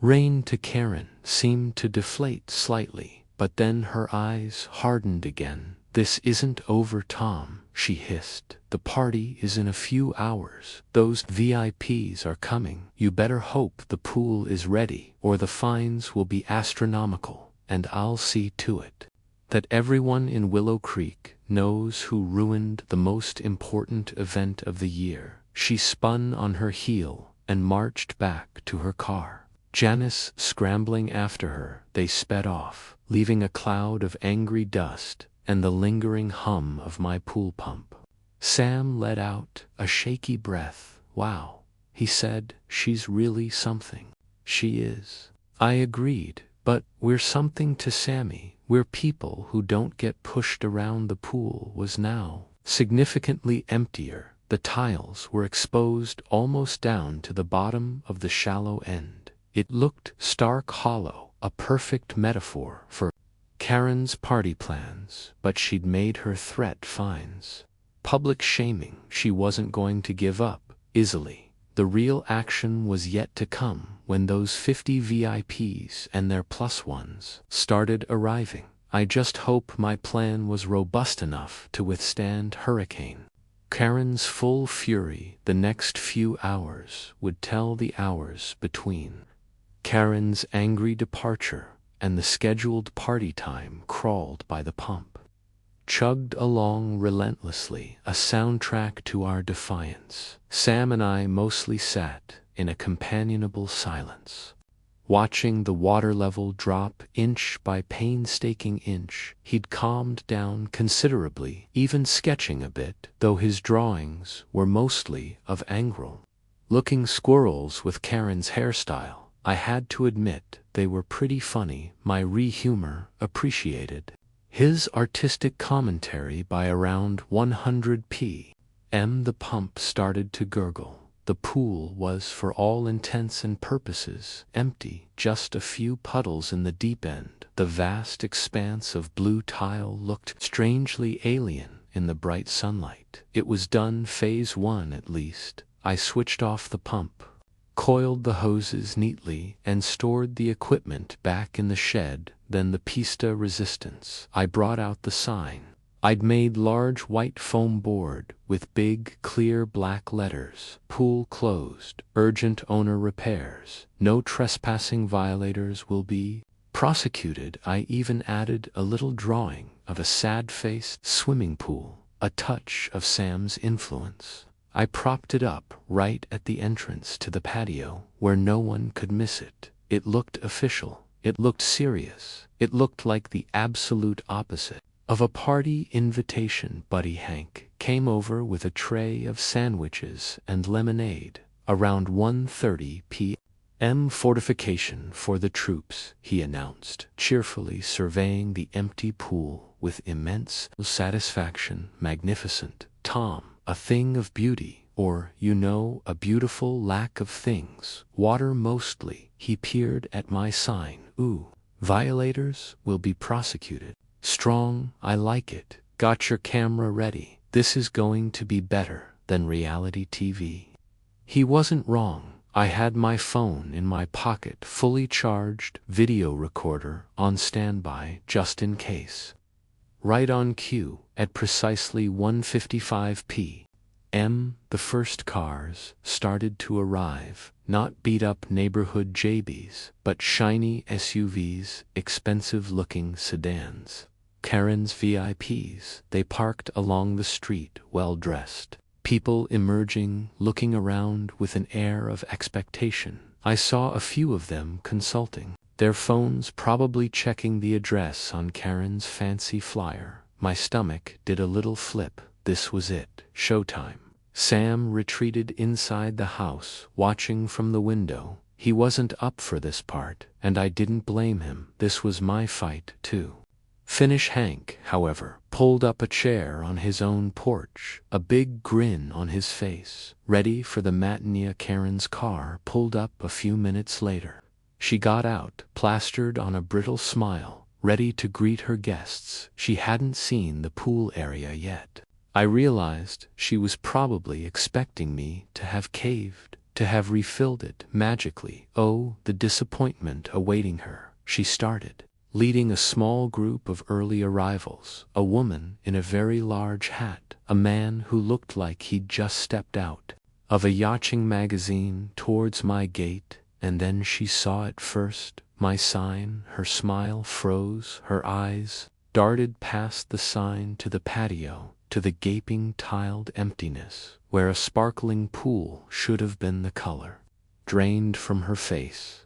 reign. To Karen seemed to deflate slightly, but then her eyes hardened again. This isn't over, Tom, she hissed. The party is in a few hours. Those VIPs are coming. You better hope the pool is ready, or the fines will be astronomical, and I'll see to it that everyone in Willow Creek knows who ruined the most important event of the year. She spun on her heel and marched back to her car, Janice scrambling after her. They sped off, leaving a cloud of angry dust and the lingering hum of my pool pump. Sam let out a shaky breath. Wow, he said, she's really something. She is. I agreed, but we're something to Sammy. We're people who don't get pushed around. The pool was now significantly emptier. The tiles were exposed almost down to the bottom of the shallow end. It looked stark hollow, a perfect metaphor for Karen's party plans, but she'd made her threat fines. Public shaming. She wasn't going to give up easily. The real action was yet to come when those 50 VIPs and their plus ones started arriving. I just hope my plan was robust enough to withstand Hurricane Karen's full fury. The next few hours would tell the hours between Karen's angry departure and the scheduled party time crawled by the pump, chugged along relentlessly, a soundtrack to our defiance. Sam and I mostly sat in a companionable silence, watching the water level drop inch by painstaking inch. He'd calmed down considerably, even sketching a bit, though his drawings were mostly of angry-looking squirrels with Karen's hairstyle. I had to admit they were pretty funny. My humor appreciated his artistic commentary. By around 100 p.m. the pump started to gurgle. The pool was, for all intents and purposes, empty, just a few puddles in the deep end. The vast expanse of blue tile looked strangely alien in the bright sunlight. It was done, phase one at least. I switched off the pump, coiled the hoses neatly, and stored the equipment back in the shed. Then the pista resistance. I brought out the sign I'd made, large white foam board with big clear black letters. Pool closed. Urgent owner repairs. No trespassing. Violators will be Prosecuted, I even added a little drawing of a sad-faced swimming pool, a touch of Sam's influence. I propped it up right at the entrance to the patio where no one could miss it. It looked official. It looked serious. It looked like the absolute opposite of a party invitation. Buddy Hank came over with a tray of sandwiches and lemonade around 1:30 p.m. Fortification for the troops, he announced, cheerfully surveying the empty pool with immense satisfaction. Magnificent, Tom. A thing of beauty, or, a beautiful lack of things. Water mostly. He peered at my sign. Ooh. Violators will be prosecuted. Strong, I like it. Got your camera ready. This is going to be better than reality TV. He wasn't wrong. I had my phone in my pocket, fully charged, video recorder on standby just in case. Right on cue, at precisely 1:55 p.m., the first cars started to arrive. Not beat-up neighborhood JBs, but shiny SUVs, expensive-looking sedans. Karen's VIPs. They parked along the street, well-dressed. People emerging, looking around with an air of expectation. I saw a few of them consulting their phones, probably checking the address on Karen's fancy flyer. My stomach did a little flip. This was it. Showtime. Sam retreated inside the house, watching from the window. He wasn't up for this part, and I didn't blame him. This was my fight, too. Finnish Hank, however, pulled up a chair on his own porch, a big grin on his face, ready for the matinee. Karen's car pulled up a few minutes later. She got out, plastered on a brittle smile, ready to greet her guests. She hadn't seen the pool area yet. I realized she was probably expecting me to have caved, to have refilled it magically. Oh, the disappointment awaiting her. She started, leading a small group of early arrivals, a woman in a very large hat, a man who looked like he'd just stepped out of a yachting magazine, towards my gate. And then she saw it first, my sign. Her smile froze, her eyes darted past the sign to the patio, to the gaping tiled emptiness, where a sparkling pool should have been. The color drained from her face,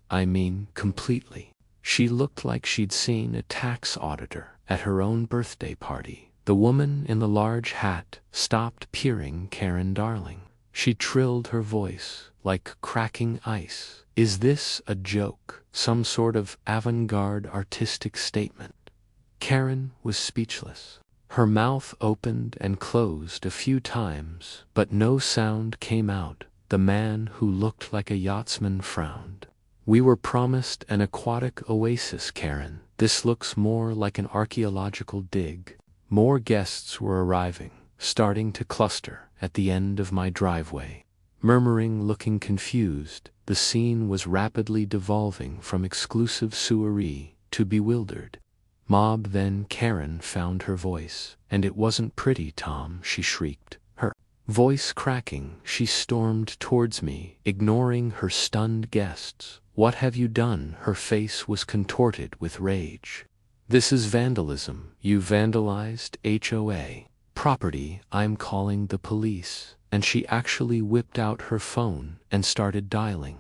completely. She looked like she'd seen a tax auditor at her own birthday party. The woman in the large hat stopped peering. Karen, darling. She trilled, her voice like cracking ice. Is this a joke? Some sort of avant-garde artistic statement? Karen was speechless. Her mouth opened and closed a few times, but no sound came out. The man who looked like a yachtsman frowned. We were promised an aquatic oasis, Karen. This looks more like an archaeological dig. More guests were arriving, starting to cluster at the end of my driveway. Murmuring, looking confused, the scene was rapidly devolving from exclusive soiree to bewildered mob. Then Karen found her voice, and it wasn't pretty, Tom, she shrieked, her voice cracking. She stormed towards me, ignoring her stunned guests. What have you done? Her face was contorted with rage. This is vandalism. You vandalized HOA property. I'm calling the police. And she actually whipped out her phone and started dialing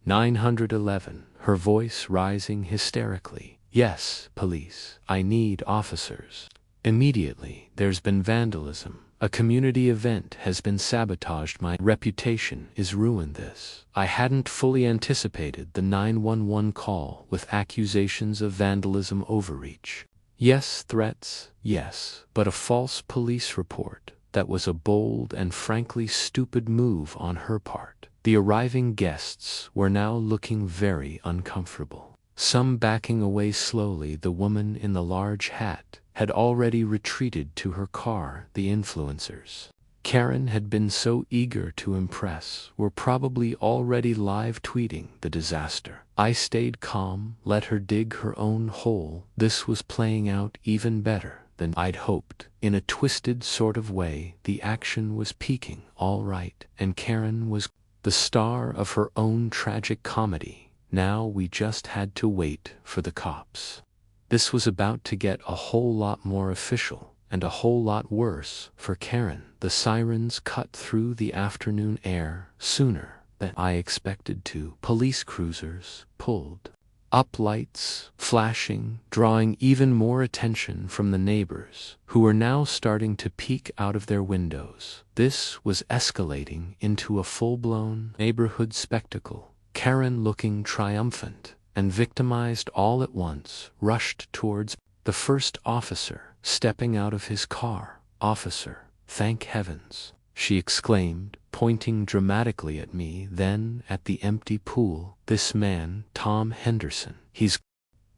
911, her voice rising hysterically. Yes, police. I need officers. Immediately. There's been vandalism. A community event has been sabotaged. My reputation is ruined. This. I hadn't fully anticipated the 911 call with accusations of vandalism, overreach. Yes, threats, yes, but a false police report. That was a bold and frankly stupid move on her part. The arriving guests were now looking very uncomfortable, some backing away slowly. The woman in the large hat had already retreated to her car. The influencers Karen had been so eager to impress were probably already live tweeting the disaster. I stayed calm, let her dig her own hole. This was playing out even better than I'd hoped. In a twisted sort of way, the action was peaking, all right, and Karen was the star of her own tragic comedy. Now we just had to wait for the cops. This was about to get a whole lot more official, and a whole lot worse for Karen. The sirens cut through the afternoon air sooner than I expected to. Police cruisers pulled up, lights flashing, drawing even more attention from the neighbors, who were now starting to peek out of their windows. This was escalating into a full-blown neighborhood spectacle. Karen, looking triumphant and victimized all at once, rushed towards the first officer, stepping out of his car. "Officer, thank heavens," she exclaimed, pointing dramatically at me, then at the empty pool. "This man, Tom Henderson, he's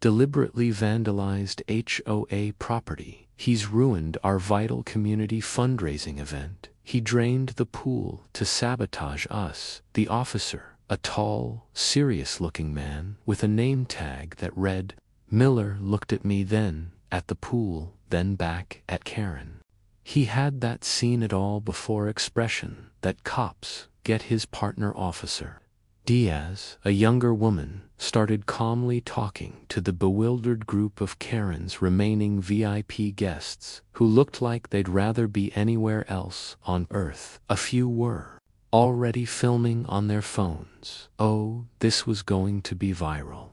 deliberately vandalized HOA property. He's ruined our vital community fundraising event. He drained the pool to sabotage us." The officer, a tall, serious-looking man with a name tag that read Miller, looked at me, then at the pool, then back at Karen. He had that seen-it-all-before expression that cops get. His partner, Officer Diaz, a younger woman, started calmly talking to the bewildered group of Karen's remaining VIP guests, who looked like they'd rather be anywhere else on Earth. A few were already filming on their phones. Oh, this was going to be viral.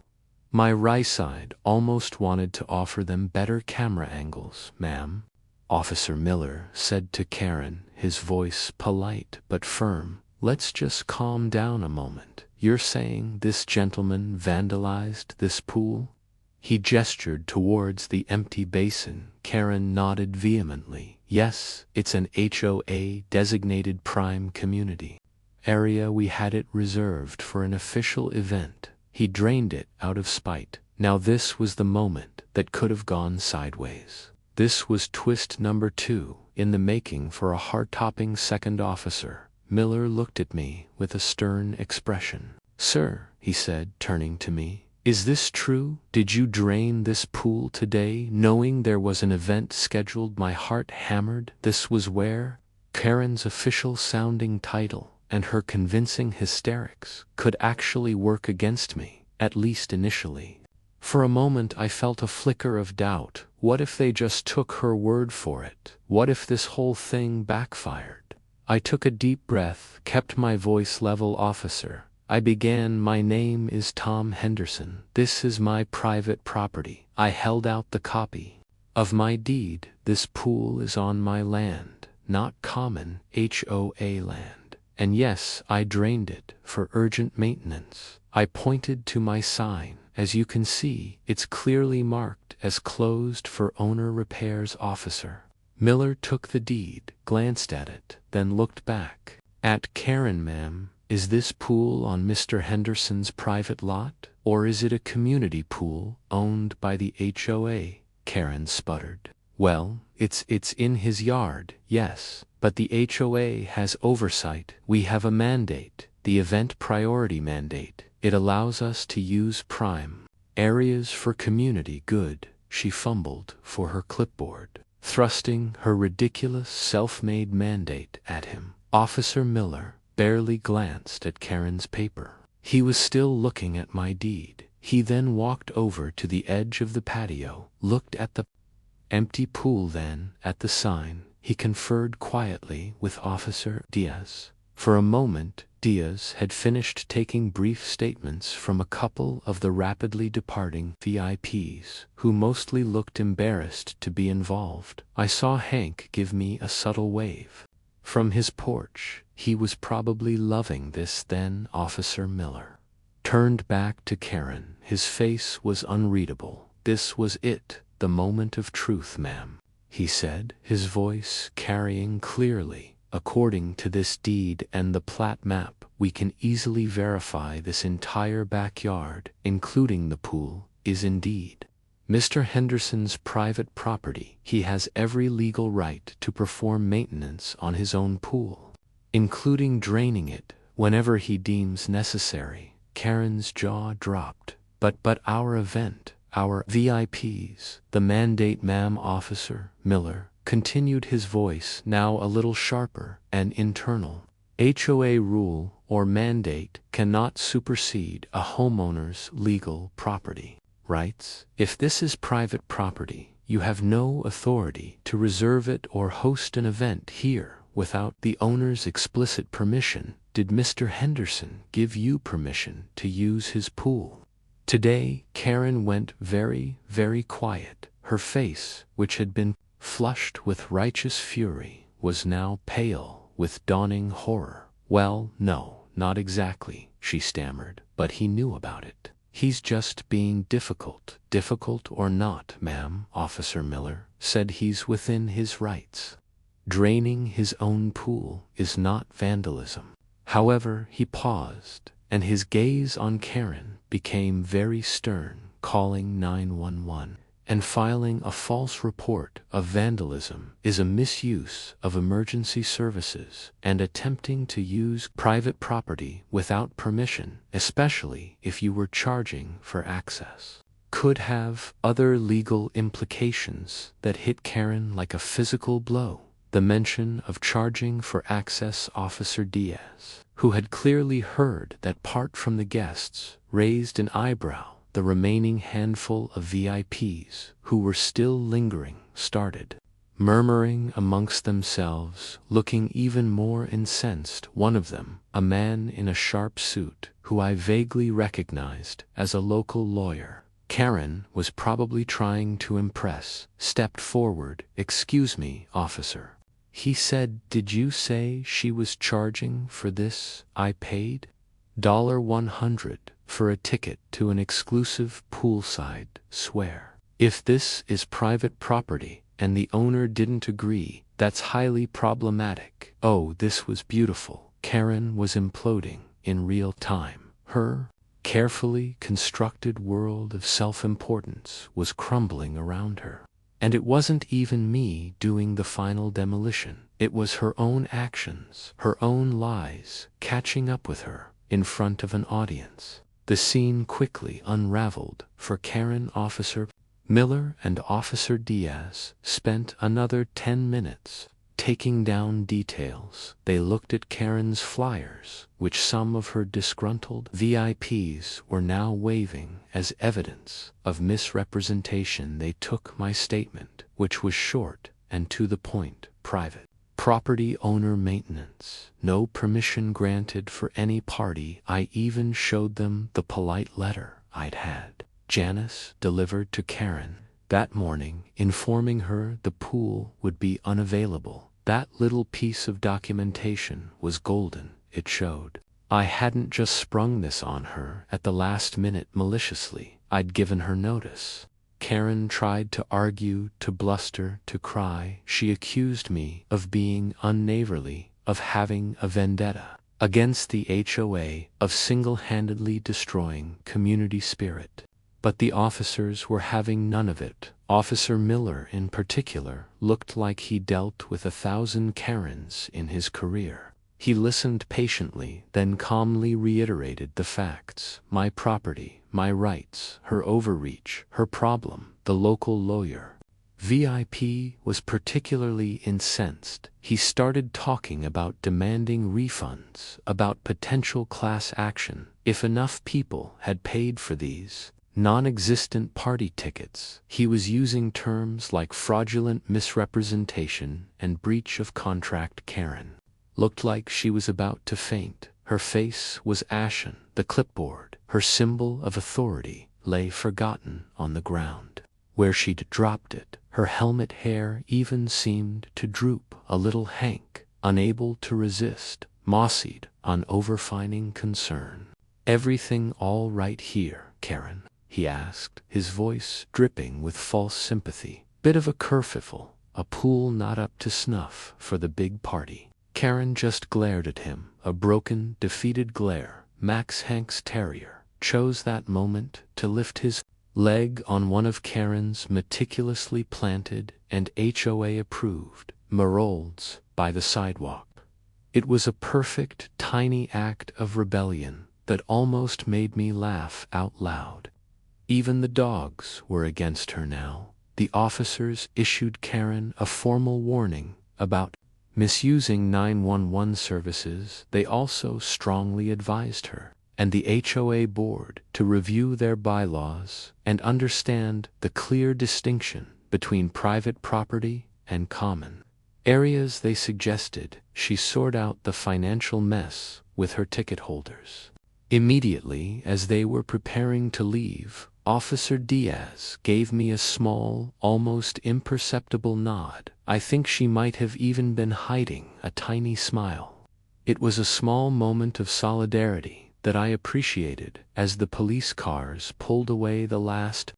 My right side almost wanted to offer them better camera angles. "Ma'am," Officer Miller said to Karen, his voice polite but firm, "let's just calm down a moment. You're saying this gentleman vandalized this pool?" He gestured towards the empty basin. Karen nodded vehemently. "Yes, it's an HOA designated prime community area. We had it reserved for an official event. He drained it out of spite." Now this was the moment that could have gone sideways. This was twist number 2 in the making for a heart-topping second. Officer Miller looked at me with a stern expression. "Sir," he said, turning to me, "is this true? Did you drain this pool today, knowing there was an event scheduled?" My heart hammered. This was where Karen's official-sounding title and her convincing hysterics could actually work against me, at least initially. For a moment I felt a flicker of doubt. What if they just took her word for it? What if this whole thing backfired? I took a deep breath, kept my voice level. "Officer," I began, "my name is Tom Henderson. This is my private property." I held out the copy of my deed. "This pool is on my land, not common HOA land. And yes, I drained it for urgent maintenance." I pointed to my sign. "As you can see, it's clearly marked as closed for owner repairs." Officer Miller took the deed, glanced at it, then looked back at Karen. "Ma'am, is this pool on Mr. Henderson's private lot, or is it a community pool owned by the HOA?" Karen sputtered. "Well, it's in his yard, yes, but the HOA has oversight. We have a mandate, the event priority mandate. It allows us to use prime areas for community good." She fumbled for her clipboard, thrusting her ridiculous self-made mandate at him. Officer Miller barely glanced at Karen's paper. He was still looking at my deed. He then walked over to the edge of the patio, looked at the empty pool, then at the sign. He conferred quietly with Officer Diaz. For a moment, Diaz had finished taking brief statements from a couple of the rapidly departing VIPs, who mostly looked embarrassed to be involved. I saw Hank give me a subtle wave from his porch. He was probably loving this. Then Officer Miller turned back to Karen. His face was unreadable. "This was it, the moment of truth, ma'am," he said, his voice carrying clearly. "According to this deed and the plat map, we can easily verify this entire backyard, including the pool, is indeed Mr. Henderson's private property. He has every legal right to perform maintenance on his own pool, including draining it whenever he deems necessary." Karen's jaw dropped. But our event, our VIPs, the mandate, ma'am." Officer Miller continued, his voice now a little sharper, "an internal HOA rule or mandate cannot supersede a homeowner's legal property rights. If this is private property, you have no authority to reserve it or host an event here without the owner's explicit permission. Did Mr. Henderson give you permission to use his pool? Today, Karen went very, very quiet. Her face, which had been flushed with righteous fury, was now pale with dawning horror. Well, no, not exactly, she stammered, but he knew about it. He's just being difficult. Difficult or not, ma'am, Officer Miller said he's within his rights. Draining his own pool is not vandalism. However, he paused, and his gaze on Karen became very stern. Calling 911 and filing a false report of vandalism is a misuse of emergency services, and attempting to use private property without permission, especially if you were charging for access, could have other legal implications that hit Karen like a physical blow. The mention of charging for access, Officer Diaz, who had clearly heard that part from the guests, raised an eyebrow. The remaining handful of VIPs, who were still lingering, started murmuring amongst themselves, looking even more incensed. One of them, a man in a sharp suit, who I vaguely recognized as a local lawyer Karen was probably trying to impress, stepped forward. "Excuse me, officer," he said. "Did you say she was charging for this? I paid $100 for a ticket to an exclusive poolside swear. If this is private property and the owner didn't agree, that's highly problematic." Oh, this was beautiful. Karen was imploding in real time. Her carefully constructed world of self-importance was crumbling around her. And it wasn't even me doing the final demolition. It was her own actions, her own lies, catching up with her in front of an audience. The scene quickly unraveled for Karen. Officer Miller and Officer Diaz spent another 10 minutes taking down details. They looked at Karen's flyers, which some of her disgruntled VIPs were now waving as evidence of misrepresentation. They took my statement, which was short and to the point: private property owner maintenance, no permission granted for any party. I even showed them the polite letter I'd had Janice delivered to Karen that morning, informing her the pool would be unavailable. That little piece of documentation was golden. It showed I hadn't just sprung this on her at the last minute maliciously. I'd given her notice. Karen tried to argue, to bluster, to cry. She accused me of being unneighborly, of having a vendetta against the HOA, of single-handedly destroying community spirit. But the officers were having none of it. Officer Miller, in particular, looked like he dealt with 1,000 Karens in his career. He listened patiently, then calmly reiterated the facts: my property, my rights, her overreach, her problem. The local lawyer, VIP, was particularly incensed. He started talking about demanding refunds, about potential class action if enough people had paid for these non-existent party tickets. He was using terms like fraudulent misrepresentation and breach of contract. Karen looked like she was about to faint. Her face was ashen. The clipboard, her symbol of authority, lay forgotten on the ground where she'd dropped it. Her helmet hair even seemed to droop a little. Hank, unable to resist, mossied on overfining concern. "Everything all right here, Karen?" he asked, his voice dripping with false sympathy. "Bit of a kerfuffle, a pool not up to snuff for the big party." Karen just glared at him, a broken, defeated glare. Max, Hank's terrier, chose that moment to lift his leg on one of Karen's meticulously planted and HOA-approved marolds by the sidewalk. It was a perfect, tiny act of rebellion that almost made me laugh out loud. Even the dogs were against her now. The officers issued Karen a formal warning about misusing 911 services. They also strongly advised her and the HOA board to review their bylaws and understand the clear distinction between private property and common areas. They suggested she sort out the financial mess with her ticket holders. Immediately as they were preparing to leave, Officer Diaz gave me a small, almost imperceptible nod. I think she might have even been hiding a tiny smile. It was a small moment of solidarity that I appreciated as the police cars pulled away. The last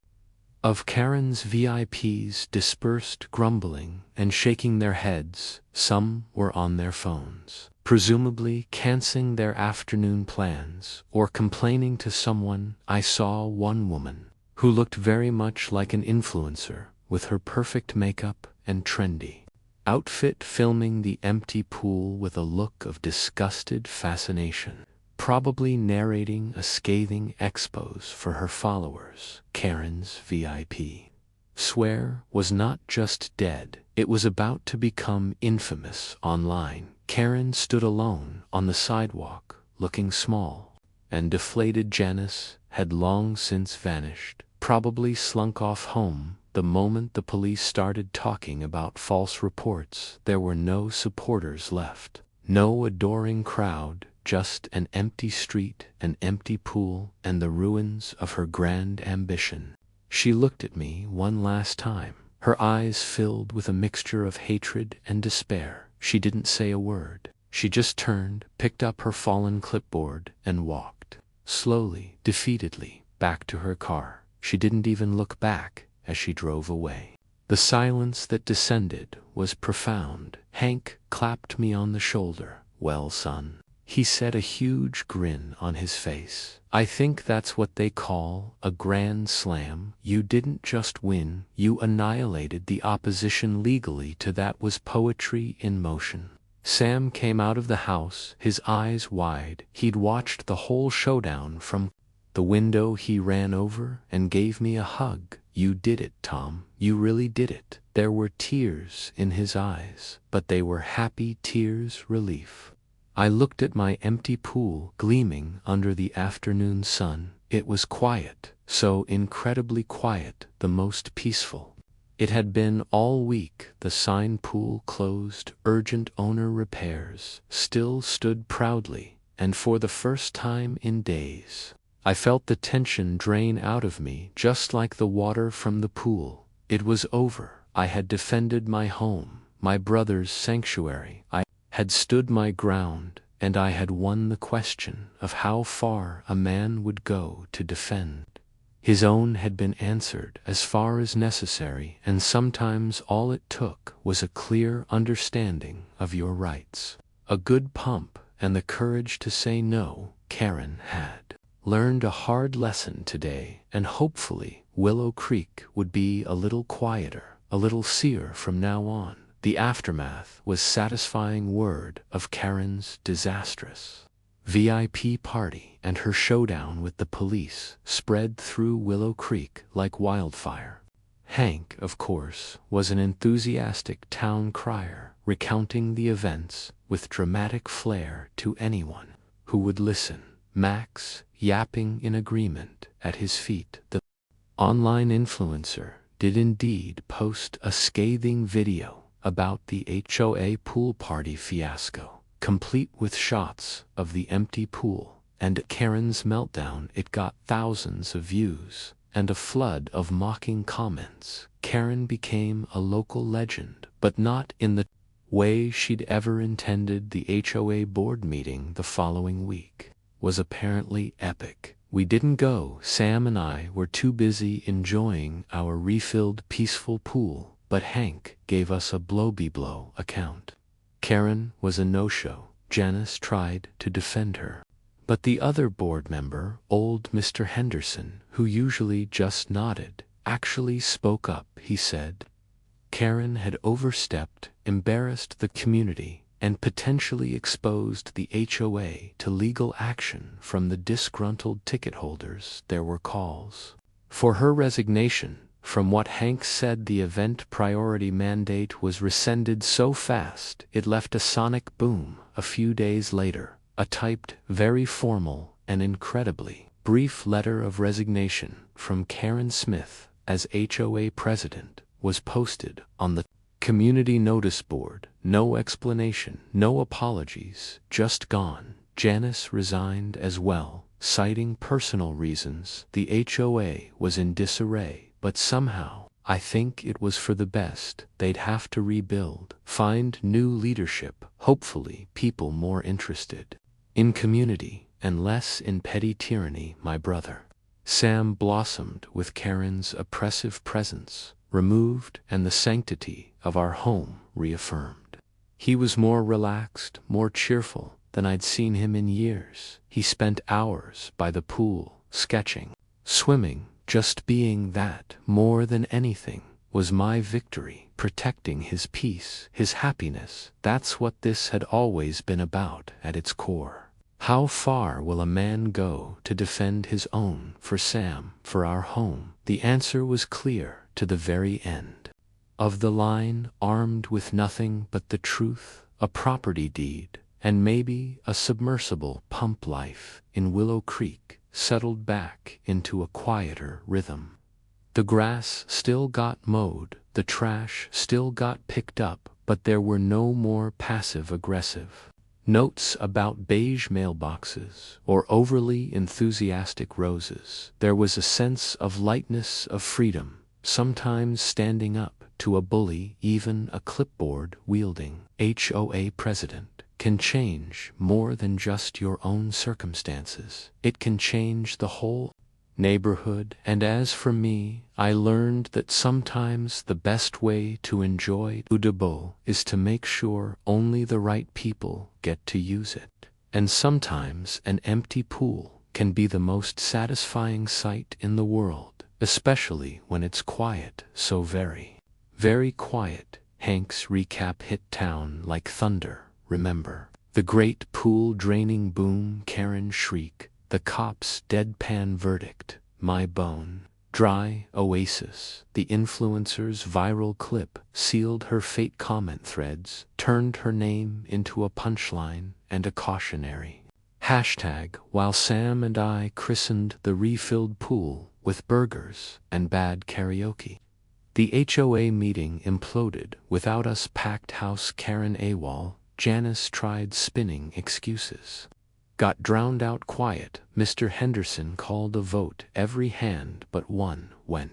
of Karen's VIPs dispersed, grumbling and shaking their heads. Some were on their phones, presumably canceling their afternoon plans or complaining to someone. I saw one woman who looked very much like an influencer with her perfect makeup and trendy outfit filming the empty pool with a look of disgusted fascination, probably narrating a scathing expose for her followers. Karen's VIP swear was not just dead, it was about to become infamous online. Karen stood alone on the sidewalk, looking small and deflated. Janice had long since vanished, probably slunk off home. The moment the police started talking about false reports, there were no supporters left, no adoring crowd, just an empty street, an empty pool, and the ruins of her grand ambition. She looked at me one last time, her eyes filled with a mixture of hatred and despair. She didn't say a word. She just turned, picked up her fallen clipboard, and walked slowly, defeatedly, back to her car. She didn't even look back as she drove away. The silence that descended was profound. Hank clapped me on the shoulder. "Well, son," he said, a huge grin on his face. "I think that's what they call a grand slam. You didn't just win, you annihilated the opposition legally. To that was poetry in motion." Sam came out of the house, his eyes wide. He'd watched the whole showdown from the window. He ran over and gave me a hug. "You did it, Tom. You really did it." There were tears in his eyes, but they were happy tears, relief. I looked at my empty pool, gleaming under the afternoon sun. It was quiet, so incredibly quiet, the most peaceful it had been all week. The sign, "Pool closed, urgent owner repairs," still stood proudly, and for the first time in days, I felt the tension drain out of me, just like the water from the pool. It was over. I had defended my home, my brother's sanctuary. I had stood my ground, and I had won the question of how far a man would go to defend his own had been answered, as far as necessary, and sometimes all it took was a clear understanding of your rights, a good pump, and the courage to say no. Karen had learned a hard lesson today, and hopefully Willow Creek would be a little quieter, a little seer from now on. The aftermath was satisfying word of Karen's disastrous VIP party, and her showdown with the police spread through Willow Creek like wildfire. Hank, of course, was an enthusiastic town crier, recounting the events with dramatic flair to anyone who would listen. Max, yapping in agreement at his feet. The online influencer did indeed post a scathing video about the HOA pool party fiasco, complete with shots of the empty pool and Karen's meltdown. It got thousands of views and a flood of mocking comments. Karen became a local legend, but not in the way she'd ever intended. The HOA board meeting the following week was apparently epic. We didn't go. Sam and I were too busy enjoying our refilled peaceful pool, but Hank gave us a blow-by-blow account. Karen was a no-show. Janice tried to defend her, but the other board member, old Mr. Henderson, who usually just nodded, actually spoke up. He said Karen had overstepped, embarrassed the community, and potentially exposed the HOA to legal action from the disgruntled ticket holders. There were calls for her resignation, From what Hank said, the event priority mandate was rescinded so fast it left a sonic boom a few days later. A typed, very formal, and incredibly brief letter of resignation from Karen Smith as HOA president was posted on the community notice board. No explanation, no apologies, just gone. Janice resigned as well, citing personal reasons. The HOA was in disarray, but somehow, I think it was for the best. They'd have to rebuild, find new leadership, hopefully people more interested in community and less in petty tyranny. My brother Sam blossomed with Karen's oppressive presence removed and the sanctity of our home reaffirmed. He was more relaxed, more cheerful than I'd seen him in years. He spent hours by the pool, sketching, swimming, just being. That, more than anything, was my victory, protecting his peace, his happiness. That's what this had always been about at its core. How far will a man go to defend his own? For Sam, for our home. The answer was clear to the very end of the line, armed with nothing but the truth, a property deed, and maybe a submersible pump. Life in Willow Creek settled back into a quieter rhythm. The grass still got mowed, the trash still got picked up, but there were no more passive-aggressive notes about beige mailboxes or overly enthusiastic roses. There was a sense of lightness, of freedom, sometimes standing up to a bully. Even a clipboard-wielding HOA president can change more than just your own circumstances. It can change the whole neighborhood. And as for me, I learned that sometimes the best way to enjoy Udabo is to make sure only the right people get to use it. And sometimes an empty pool can be the most satisfying sight in the world, especially when it's quiet, so very, very quiet. Hank's recap hit town like thunder. Remember the great pool draining boom, Karen's shriek, the cop's deadpan verdict, my bone dry oasis. The influencer's viral clip sealed her fate. Comment threads turned her name into a punchline and a cautionary hashtag, while Sam and I christened the refilled pool with burgers and bad karaoke. The HOA meeting imploded without us. Packed house. Karen AWOL. Janice tried spinning excuses, got drowned out. Quiet. Mr. Henderson called a vote. Every hand but one went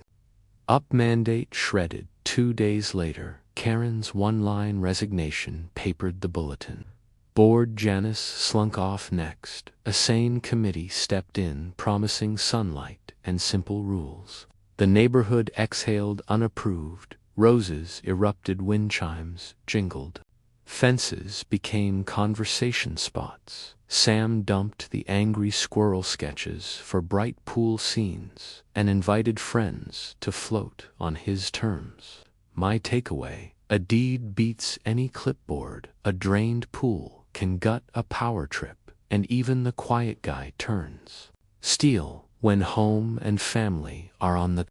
up. Mandate shredded. 2 days later, Karen's one-line resignation papered the bulletin board. Janice slunk off next. A sane committee stepped in, promising sunlight and simple rules. The neighborhood exhaled unapproved. Roses erupted. Wind chimes jingled. Fences became conversation spots. Sam dumped the angry squirrel sketches for bright pool scenes and invited friends to float on his terms. My takeaway: a deed beats any clipboard. A drained pool can gut a power trip, and even the quiet guy turns steel when home and family are on the